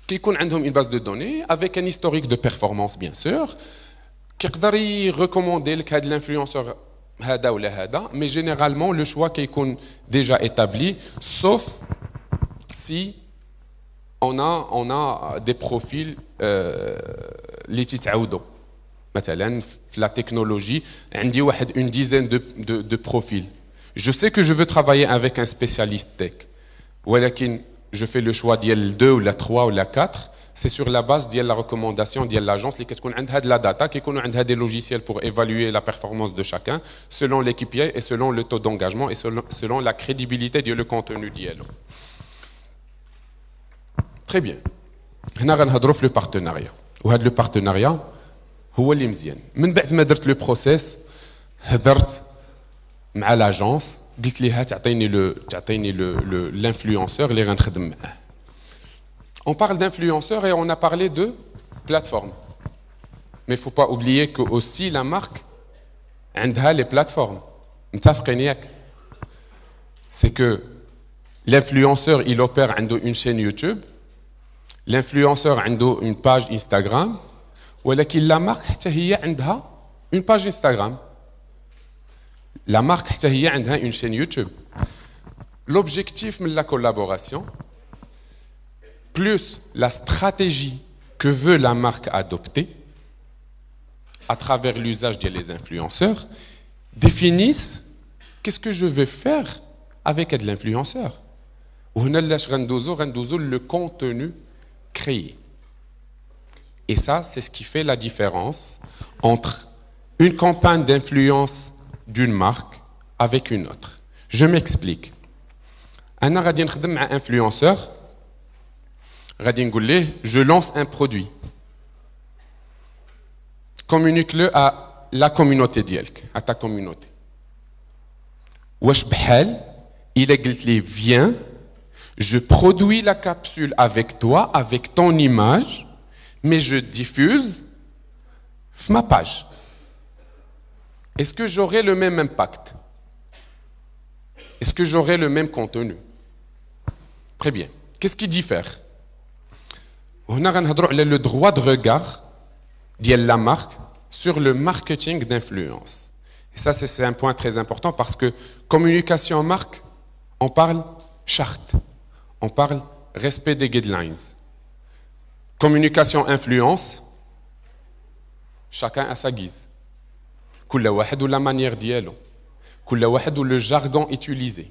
كيكون عندهم une base de données avec un historique de performance bien sûr. كيقدر يريكوموندي لك هذا الانفلونسور هذا ولا هذا, mais généralement le choix كيكون déjà établi, sauf si on a des profils اللي تيتعاودوا. مثلا في la technologie عندي واحد une dizaine de profils. Je sais que je veux travailler avec un spécialiste tech, ولكن je fais le choix ديال 2 ou la 3 ou la 4. C'est sur la base de la recommandation de l'agence qui كتكون عندها de la data, qui كيكونوا عندها des logiciels pour évaluer la performance de chacun selon les KPI et selon le taux d'engagement et selon la crédibilité du contenu ديالو. Très bien. هنا غنهضروا في le partenariat. وهذا le partenariat هو اللي مزيان. من بعد ما درت le process هضرت مع l'agence قلت لها تعطيني l'influenceur اللي غنخدم معاه. On parle d'influenceurs et on a parlé de plateformes. Mais il ne faut pas oublier que aussi la marque a les plateformes. C'est que l'influenceur, il opère une chaîne YouTube, l'influenceur a une page Instagram, ولكن la marque a une page Instagram. La marque a une chaîne YouTube. L'objectif de la collaboration, plus la stratégie que veut la marque adopter à travers l'usage des influenceurs, définissent qu'est-ce que je vais faire avec de l'influenceur. Le contenu créé. Et ça, c'est ce qui fait la différence entre une campagne d'influence d'une marque avec une autre. Je m'explique. Un influenceur, je lance un produit. Communique-le à la communauté d'Yelk, à ta communauté. Wesh bhal, il a dit viens, je produis la capsule avec toi, avec ton image, mais je diffuse ma page. Est-ce que j'aurai le même impact? Est-ce que j'aurai le même contenu? Très bien. Qu'est-ce qui diffère? On a le droit de regard de la marque sur le marketing d'influence. Et ça, c'est un point très important parce que communication marque, on parle charte, on parle respect des guidelines. Communication influence, chacun à sa guise. كل واحد ou la manière ديالو. كل واحد ou le jargon utilisé.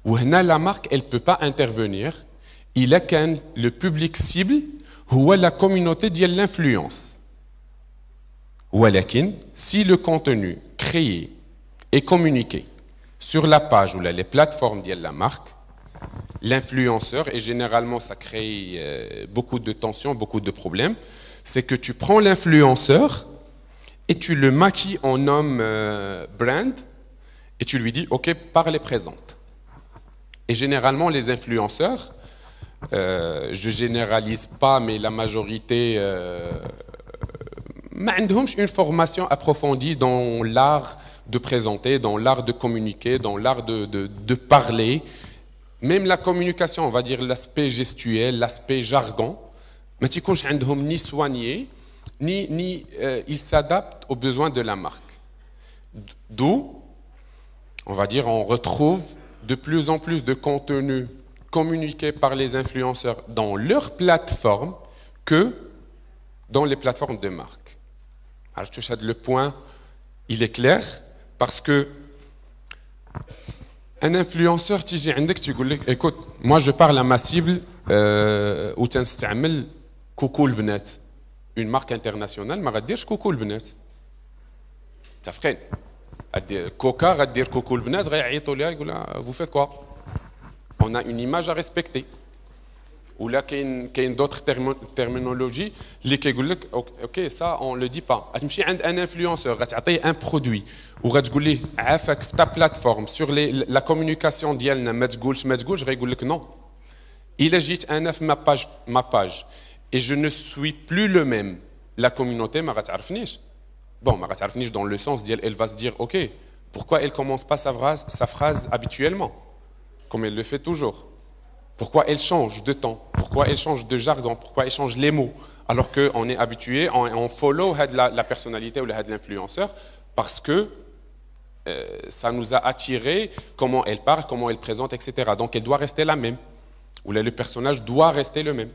وهنا la marque, elle ne peut pas intervenir. Il a qu'un le public cible ou la communauté de l'influence. ولكن si le contenu créé et communiqué sur la page ou les plateformes de la marque, l'influenceur, et généralement ça crée beaucoup de tensions, beaucoup de problèmes, c'est que tu prends l'influenceur et tu le maquilles en homme brand et tu lui dis ok, parlez présente. Et généralement les influenceurs, je généralise pas, mais la majorité n'ont une formation approfondie dans l'art de présenter, dans l'art de communiquer, dans l'art de parler. Même la communication, on va dire l'aspect gestuel, l'aspect jargon, mais ils ne ni soigné, ni ils s'adaptent aux besoins de la marque. D'où, on va dire, on retrouve de plus en plus de contenu communiqué par les influenceurs dans leur plateforme que dans les plateformes de marque. Alors, tu sais, le point, il est clair, parce que un influenceur, tu dis, écoute, moi je parle à ma cible où tu as coucou le bnet, une marque internationale, mais tu coucou le bnet. Tu as Coca, va dire coucou le bnet, vous faites quoi? On a une image à respecter. Ou là, il y a d'autres terminologies qui disent ok, ça, on ne le dit pas. Tu as un influenceur, tu as un produit, ou tu dis sur ta plateforme, sur la communication ديالنا ما تقولش غيقول لك non. Il a dit ma page, et je ne suis plus le même. La communauté ما غتعرفنيش. Bon, ما غتعرفنيش dans le sens d'elle, elle va se dire ok, pourquoi elle commence pas sa phrase habituellement, comme elle le fait toujours? Pourquoi elle change de temps? Pourquoi elle change de jargon? Pourquoi elle change les mots? Alors qu'on est habitué, on follow la personnalité ou l'influenceur parce que ça nous a attiré comment elle parle, comment elle présente, etc. Donc elle doit rester la même. Ou là, le personnage doit rester le même.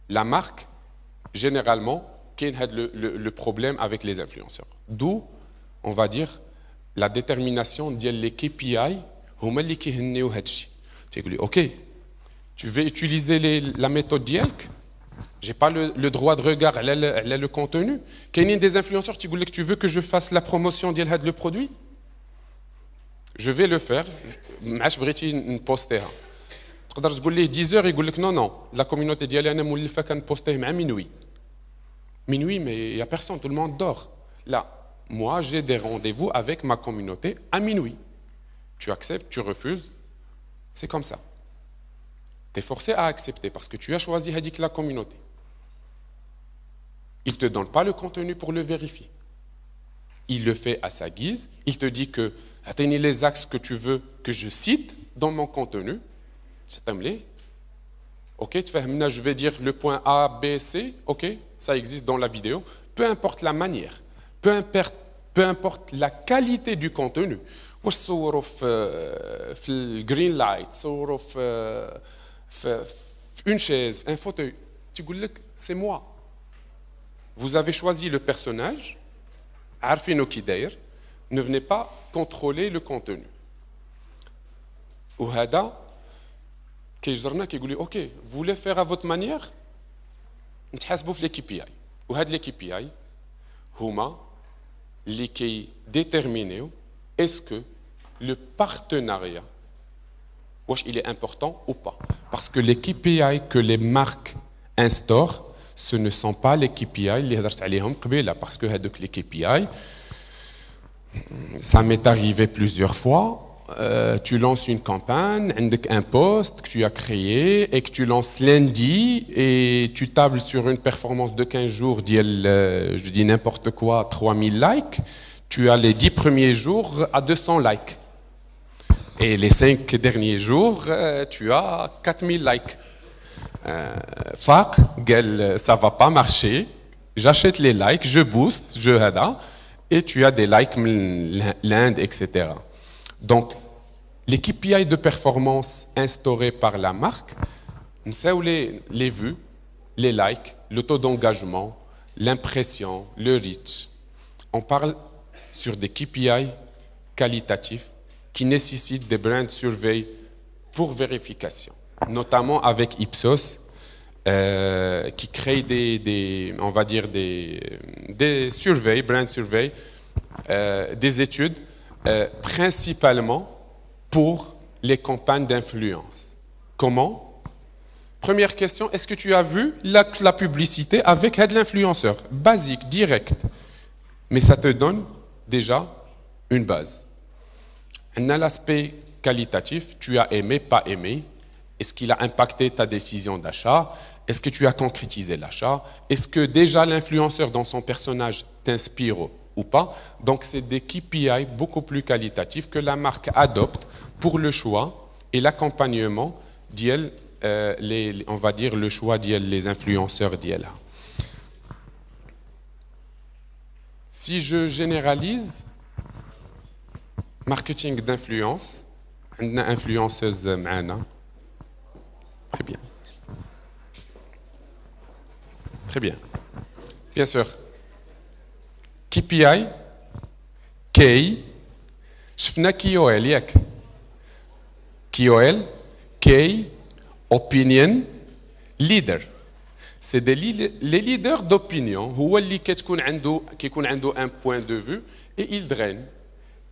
La marque, généralement, qui a le problème avec les influenceurs. D'où, on va dire, la détermination des KPI, هما اللي كيهنيو هادشي. Tu dis, ok, tu veux utiliser la méthode Dielk, j'ai pas le droit de regard, elle a le contenu. Qu'il y a des influenceurs qui disent que tu veux que je fasse la promotion de le produit? Je vais le faire, je vais poster. Tu peux dire 10 heures, ils disent non, la communauté Dielk, elle fait qu'un poster à minuit. Minuit, mais il n'y a personne, tout le monde dort. Là, moi, j'ai des rendez-vous avec ma communauté à minuit. Tu acceptes, tu refuses. C'est comme ça. Tu es forcé à accepter parce que tu as choisi la communauté. Il ne te donne pas le contenu pour le vérifier. Il le fait à sa guise. Il te dit que atteignez les axes que tu veux que je cite dans mon contenu. C'est amené. Ok, je vais dire le point A, B, C. Ok, ça existe dans la vidéo. Peu importe la manière, peu importe la qualité du contenu. واش تصوروا في الجرين لايت تصوروا في une chaise un fauteuil تقول لك c'est moi. Vous avez choisi le personnage, عارفينه كي داير, ne venez pas contrôler le contenu. وهذا كيجرنا كيقول لي ok, vous voulez faire à votre manière, نتحاسبوا في les KPI. وهاد les KPI هما اللي كيديتيرمينيو est-ce que le partenariat, il est important ou pas? Parce que les KPI que les marques instaurent, ce ne sont pas les KPI, parce que les KPI, ça m'est arrivé plusieurs fois, tu lances une campagne, un post que tu as créé et que tu lances lundi et tu tables sur une performance de 15 jours, je dis n'importe quoi, 3000 likes. Tu as les 10 premiers jours à 200 likes. Et les 5 derniers jours, tu as 4000 likes. Ça ne va pas marcher. J'achète les likes, je booste, et tu as des likes l'Inde, etc. Donc, les KPI de performance instaurés par la marque, c'est les vues, les likes, le taux d'engagement, l'impression, le reach. On parle sur des KPI qualitatifs qui nécessitent des brand surveys pour vérification, notamment avec Ipsos, qui crée on va dire des surveys, brand surveys, des études, principalement pour les campagnes d'influence. Comment? Première question, est-ce que tu as vu la publicité avec l'influenceur? Basique, direct. Mais ça te donne déjà une base. On a l'aspect qualitatif, tu as aimé, pas aimé. Est-ce qu'il a impacté ta décision d'achat? Est-ce que tu as concrétisé l'achat? Est-ce que déjà l'influenceur dans son personnage t'inspire ou pas? Donc c'est des KPI beaucoup plus qualitatifs que la marque adopte pour le choix et l'accompagnement d'elle, on va dire le choix d'elle, les influenceurs d'elle. Si je généralise, marketing d'influence, on a une influenceuse معنا. Très bien. Très bien. Bien sûr. KPI, K, شفنا KOL ياك. KOL, K, opinion, leader. C'est les leaders d'opinion. هو اللي كيكون عنده un point de vue et il draine.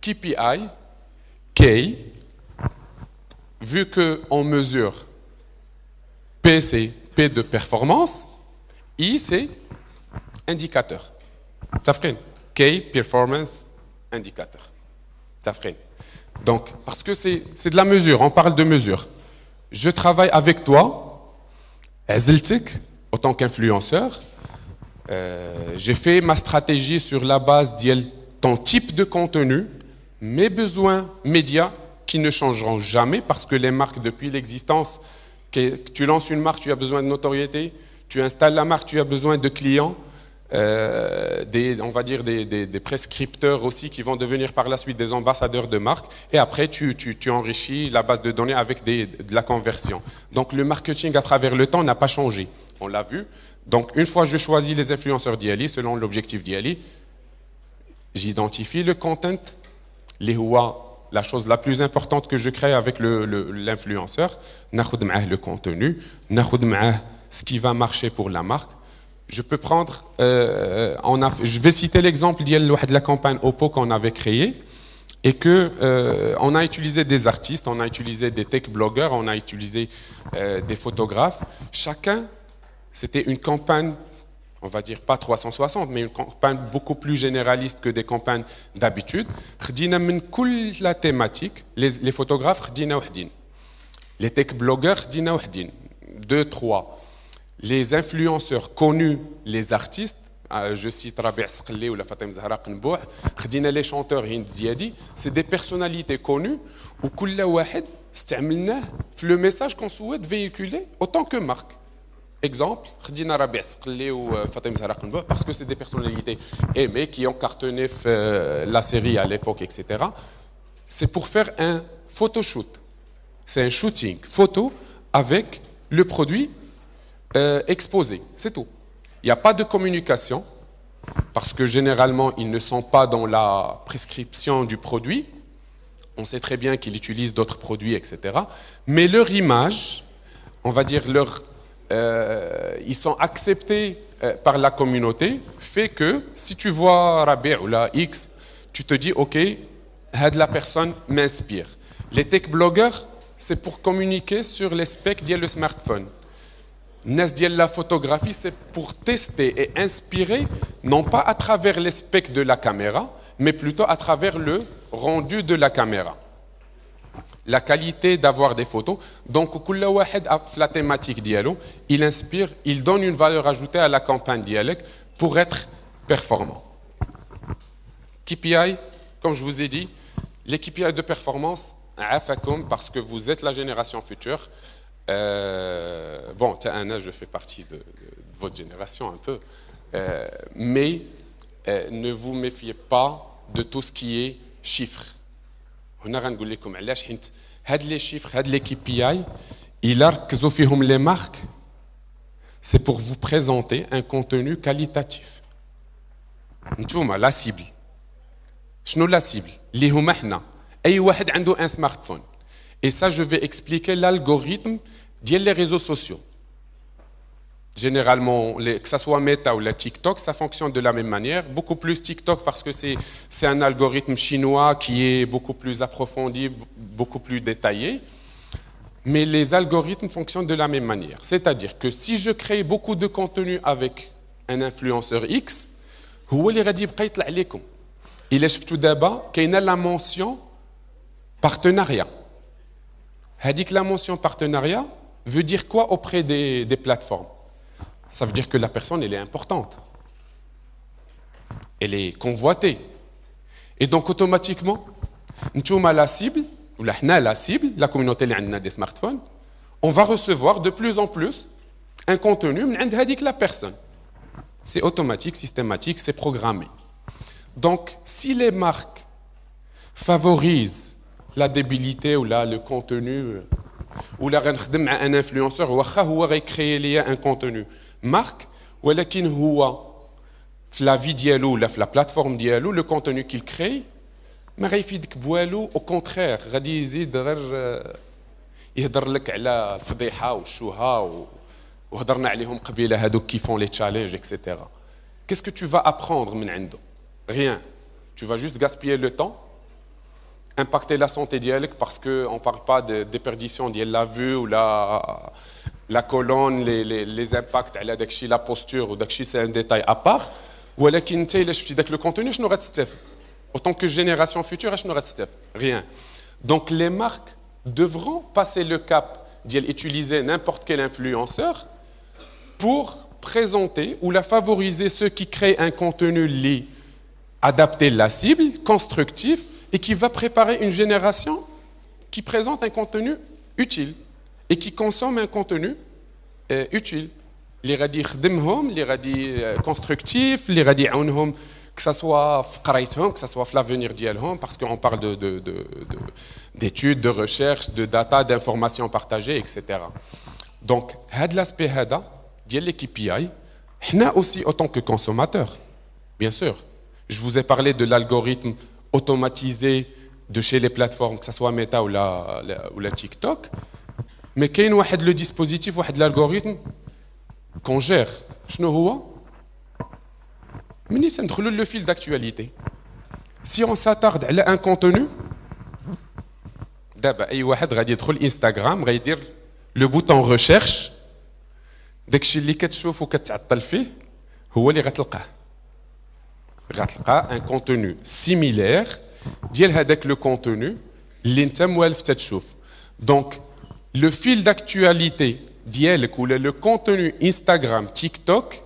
KPI, K, vu qu'on mesure P, c'est P de performance, I, c'est indicateur. Tafrin. K, performance, indicateur. Tafrin. Donc, parce que c'est de la mesure, on parle de mesure. Je travaille avec toi, Aziltik, en tant qu'influenceur. J'ai fait ma stratégie sur la base de ton type de contenu, mes besoins médias qui ne changeront jamais parce que les marques, depuis l'existence, tu lances une marque, tu as besoin de notoriété, tu installes la marque, tu as besoin de clients, on va dire des prescripteurs aussi qui vont devenir par la suite des ambassadeurs de marque et après tu enrichis la base de données avec de la conversion. Donc le marketing à travers le temps n'a pas changé, on l'a vu. Donc une fois que je choisis les influenceurs d'Yali selon l'objectif d'Yali, j'identifie le content, la chose la plus importante que je crée avec l'influenceur, ناخد معاه le contenu, ناخد معاه ce qui va marcher pour la marque. Je peux prendre, je vais citer l'exemple de la campagne Oppo qu'on avait créée et que on a utilisé des artistes, on a utilisé des tech blogueurs, on a utilisé des photographes. Chacun, c'était une campagne, on va dire pas 360, mais une campagne beaucoup plus généraliste que des campagnes d'habitude. خدينا من كل la thématique, les photographes خدينا وحدين, les tech blogueurs خدينا وحدين, 2, 3. Les influenceurs connus, les artistes, je cite Rabi' Sqli ou la Fatima Zahra Qnbouh, خدينا les chanteurs Hind Ziadi, c'est des personnalités connues où كل واحد استعملناه في le message qu'on souhaite véhiculer autant que marque. Exemple, خدينا Rabi' Sqli ou Fatima Zahra Qnbouh parce que c'est des personnalités aimées qui ont cartonné la série à l'époque, etc. C'est pour faire un photoshoot. C'est un shooting photo avec le produit exposé, c'est tout. Il n'y a pas de communication parce que généralement ils ne sont pas dans la prescription du produit. On sait très bien qu'ils utilisent d'autres produits, etc. Mais leur image, on va dire ils sont acceptés par la communauté, fait que si tu vois Rabi' ou la X, tu te dis ok, la personne m'inspire. Les tech blogueurs, c'est pour communiquer sur les specs de le smartphone. La photographie, c'est pour tester et inspirer, non pas à travers les specs de la caméra, mais plutôt à travers le rendu de la caméra. La qualité d'avoir des photos. Donc, la thématique dialogue, il inspire, il donne une valeur ajoutée à la campagne dialogue pour être performant. KPI, comme je vous ai dit, les KPI de performance, parce que vous êtes la génération future. Bon, Anna, je fais partie de votre génération un peu, mais ne vous méfiez pas de tout ce qui est chiffres. On a نقول لكم علاش حيت هاد les chiffres, هاد les KPI, إلا ركزوا فيهم les marques, c'est pour vous présenter un contenu qualitatif. نتوما la cible. شنو la cible؟ اللي هما حنا أي واحد عنده un smartphone. Et ça, je vais expliquer l'algorithme des réseaux sociaux. Généralement, que ce soit Meta ou la TikTok, ça fonctionne de la même manière. Beaucoup plus TikTok parce que c'est un algorithme chinois qui est beaucoup plus approfondi, beaucoup plus détaillé. Mais les algorithmes fonctionnent de la même manière. C'est-à-dire que si je crée beaucoup de contenu avec un influenceur X, هو اللي غادي يبقى يطلع لكم. إلا شفتوا دابا كاينه la mention partenariat. Hadik, la mention partenariat veut dire quoi auprès des plateformes? Ça veut dire que la personne, elle est importante. Elle est convoitée. Et donc, automatiquement, nous la cible, ou la cible, la communauté des smartphones, on va recevoir de plus en plus un contenu de la personne. C'est automatique, systématique, c'est programmé. Donc, si les marques favorisent la débilité ou là, le contenu, ou là, un influenceur, ou créer un contenu marque, ou là, la vie diallo, la plateforme diallo, le contenu qu'il crée, ما غيفيدك بوالو au contraire غادي يزيد غير يهضر لك على الفضيحه والشوهه وهضرنا عليهم قبيله هذوك كي فون لي تشالنج اكسيتيرا. Qu'est-ce que tu vas apprendre من عنده? Rien. Tu vas juste gaspiller le temps, impacter la santé ديالك parce que on parle pas de déperdition ديال la vue ou la colonne, les impacts على داكشي la posture وداكشي c'est un détail à part. ولكن انت الا شفتي داك لو كونتوني شنو غتستافد؟ Autant que génération future, rien. Donc les marques devront passer le cap d'utiliser n'importe quel influenceur pour présenter ou la favoriser ceux qui créent un contenu adapté à la cible, constructif, et qui va préparer une génération qui présente un contenu utile et qui consomme un contenu utile. Les radis khdemhom, les radis constructifs, les radis aounhom, que ça soit que ça soit l'avenir d'Yelhom, parce qu'on parle d'études, de recherche, de data, d'informations partagées, etc. Donc, l'aspect de l'KPI, nous aussi, autant que consommateurs, bien sûr. Je vous ai parlé de l'algorithme automatisé de chez les plateformes, que ce soit Meta ou la TikTok, mais qu'il y a le dispositif, l'algorithme qu'on gère. Mais c'est le fil d'actualité. Si on s'attarde à un contenu, d'abord, il y a Instagram, le bouton recherche, dès que tu كتشوف وكتعطل فيه هو اللي غتلقى un contenu similaire ديال هذاك le contenu اللي انت موالف تتشوف. Donc le fil d'actualité ديالك ولا le contenu Instagram, TikTok,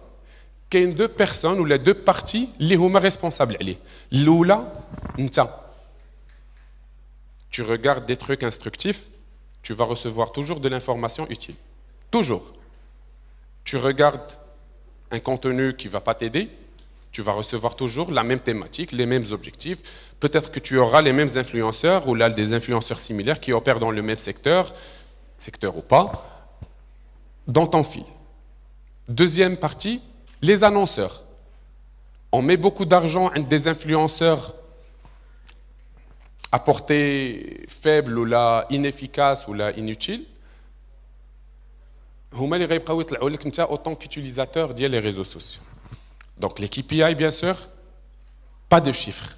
qu'il y a deux personnes ou les deux parties qui sont responsables. L'oula, tu regardes des trucs instructifs, tu vas recevoir toujours de l'information utile. Toujours. Tu regardes un contenu qui ne va pas t'aider, tu vas recevoir toujours la même thématique, les mêmes objectifs. Peut-être que tu auras les mêmes influenceurs ou là des influenceurs similaires qui opèrent dans le même secteur ou pas, dans ton fil. Deuxième partie, les annonceurs. On met beaucoup d'argent à des influenceurs à portée faible ou là inefficace ou là inutile. هما اللي غيبقاو يطلعوا لك انت autant qu'utilisateur ديال les réseaux sociaux. Donc les KPI bien sûr, pas de chiffres.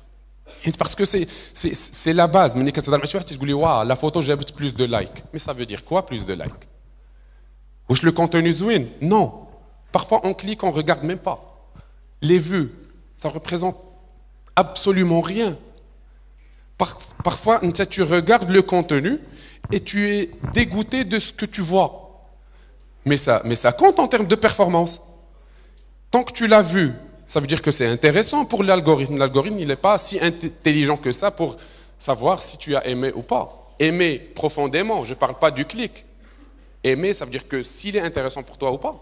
Parce que c'est la base. ملي كتهضر مع شي واحد تقول لي واه la photo جابت plus de likes. Mais ça veut dire quoi plus de likes? واش le contenu زوين? Non. Parfois, on clique, on ne regarde même pas. Les vues, ça ne représente absolument rien. Parfois, tu regardes le contenu et tu es dégoûté de ce que tu vois. Mais ça compte en termes de performance. Tant que tu l'as vu, ça veut dire que c'est intéressant pour l'algorithme. L'algorithme, il n'est pas si intelligent que ça pour savoir si tu as aimé ou pas. Aimer profondément, je ne parle pas du clic. Aimer, ça veut dire que s'il est intéressant pour toi ou pas.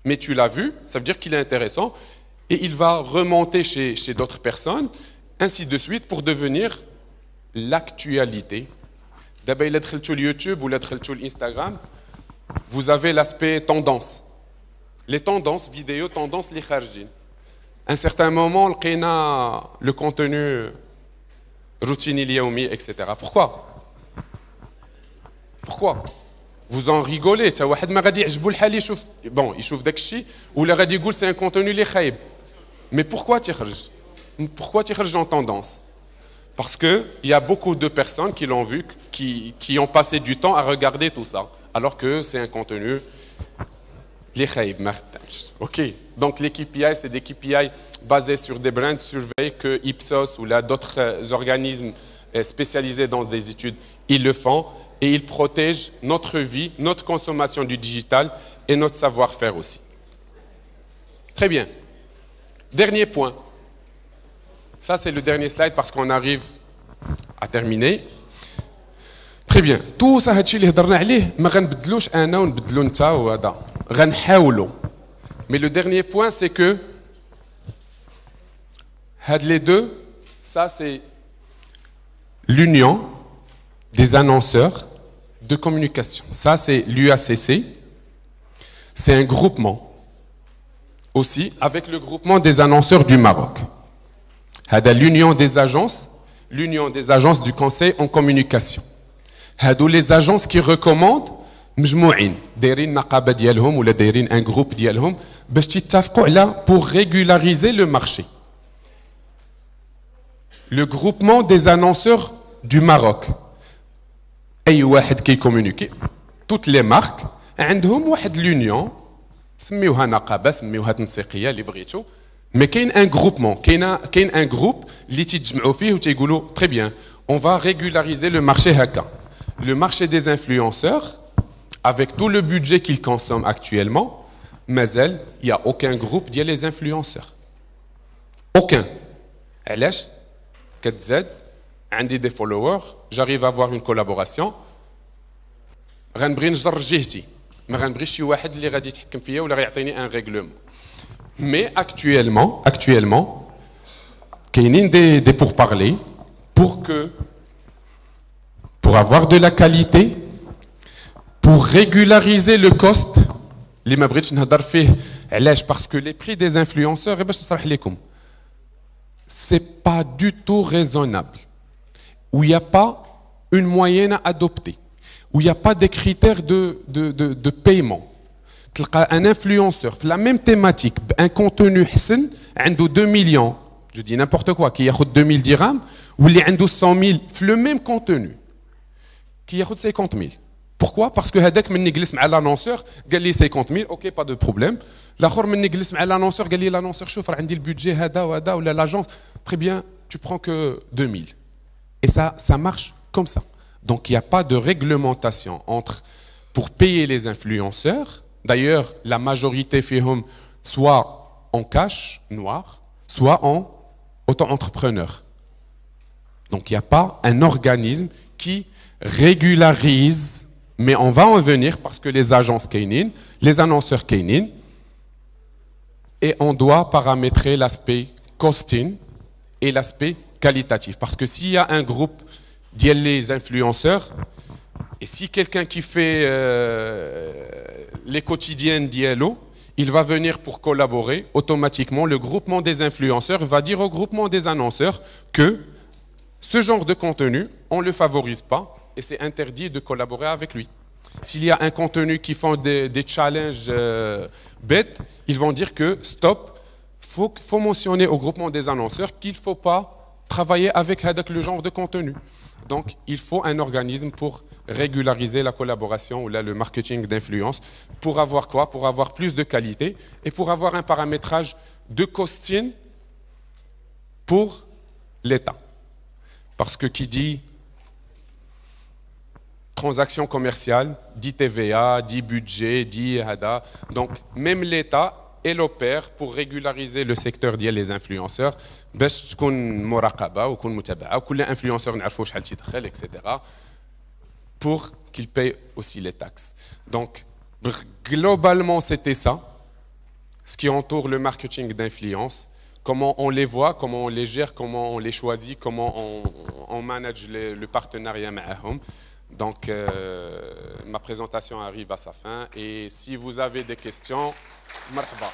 Mais tu l'as vu, ça veut dire qu'il est intéressant et il va remonter chez d'autres personnes, ainsi de suite, pour devenir l'actualité. D'abord, il est sur YouTube ou sur Instagram, vous avez l'aspect tendance. Les tendances, vidéos, tendances, les kharjin. À un certain moment, on a le contenu routine, etc. Pourquoi? Vous en rigolez, tu vois, ما غادي يعجبو الحال يشوف bon يشوف داك الشيء ولا غادي يقول c'est un contenu اللي خايب. Mais pourquoi تخرج en tendance? Parce que il y a beaucoup de personnes qui l'ont vu, qui ont passé du temps à regarder tout ça, alors que c'est un contenu اللي خايب ما خدامش. OK. Donc les KPI c'est des KPI basés sur des brand survey que Ipsos ou là d'autres organismes spécialisés dans des études, ils le font. Et ils protègent notre vie, notre consommation du digital et notre savoir-faire aussi. Très bien. Dernier point. Ça, c'est le dernier slide parce qu'on arrive à terminer. Très bien. Tout ça, هادشي اللي هضرنا عليه ما غنبدلوش انا ونبدلو انت وهذا. غنحاولوا. Mais le dernier point, c'est que Les deux, ça c'est l'union des annonceurs de communication. Ça c'est l'UACC. C'est un groupement aussi avec le groupement des annonceurs du Maroc. L'union des agences du conseil en communication. Les agences qui recommandent مجموعين دايرين نقابه ديالهم ولا دايرين un groupe ديالهم باش تتفقوا على pour régulariser le marché. Le groupement des annonceurs du Maroc. اي واحد كيكومونيكي toutes les marques عندهم واحد l'union سميوها نقابه سميوها تنسيقيه اللي بغيتو مي كاين ان groupement كاين ان groupe اللي تيتجمعوا فيه وتيقولوا très bien on va régulariser le marché هكا. Le marché des influenceurs avec tout le budget qu'ils consomment actuellement, il n'y a aucun groupe ديال les influenceurs. Aucun. علاش كتزاد عندي des followers, j'arrive à avoir une collaboration, غنبغي نجر جهتي ما غنبغيش شي واحد اللي غادي يتحكم فيا ولا غيعطيني un règlement. Mais actuellement كاينين des pourparlers pour avoir de la qualité, pour régulariser le cost. اللي ما بغيتش نهضر فيه علاش parce que les prix des influenceurs باش نشرح لكم c'est pas du tout raisonnable, où il n'y a pas une moyenne à adopter, où il n'y a pas des critères de paiement. Un influenceur, la même thématique, un contenu حسن عنده 2 millions, je dis n'importe quoi, qui ياخذ 2000 dirhams, ou اللي عنده 100 000 في le même contenu, qui ياخذ 50 000. Pourquoi? Parce que هذاك من يجلس مع l'annonceur قال لي 50 000, ok, pas de problème. L'autre من يجلس مع l'annonceur قال لي l'annonceur شوف راه عندي البودجي هذا وهذا ولا l'agence, très bien, tu prends que 2000. Et ça marche comme ça. Donc il n'y a pas de réglementation pour payer les influenceurs. D'ailleurs, la majorité فيهم soit en cash noir, soit en auto-entrepreneur. Donc il n'y a pas un organisme qui régularise. Mais on va en venir parce que les agences Kainin, les annonceurs Kainin, et on doit paramétrer l'aspect costing et l'aspect qualitatif. Parce que s'il y a un groupe les influenceurs, et si quelqu'un qui fait les quotidiennes d'ILO, il va venir pour collaborer, automatiquement le groupement des influenceurs va dire au groupement des annonceurs que ce genre de contenu, on ne le favorise pas. Et c'est interdit de collaborer avec lui. S'il y a un contenu qui font des challenges bêtes, ils vont dire que stop, faut mentionner au groupement des annonceurs qu'il ne faut pas travailler avec le genre de contenu. Donc il faut un organisme pour régulariser la collaboration ou le marketing d'influence. Pour avoir quoi? Pour avoir plus de qualité et pour avoir un paramétrage de costing pour l'État. Parce que qui dit transaction commerciale, dit TVA, dit budget, dit HADA. Donc, même l'État, elle opère pour régulariser le secteur des influenceurs, باش تكون مراقبة وكون متابعة وكل influenceur نعرفوا شحال تيدخل, etc. pour qu'ils payent aussi les taxes. Donc, globalement, c'était ça, ce qui entoure le marketing d'influence. Comment on les voit, comment on les gère, comment on les choisit, comment on manage le partenariat معهم. Donc, ma présentation arrive à sa fin et si vous avez des questions, marhaba.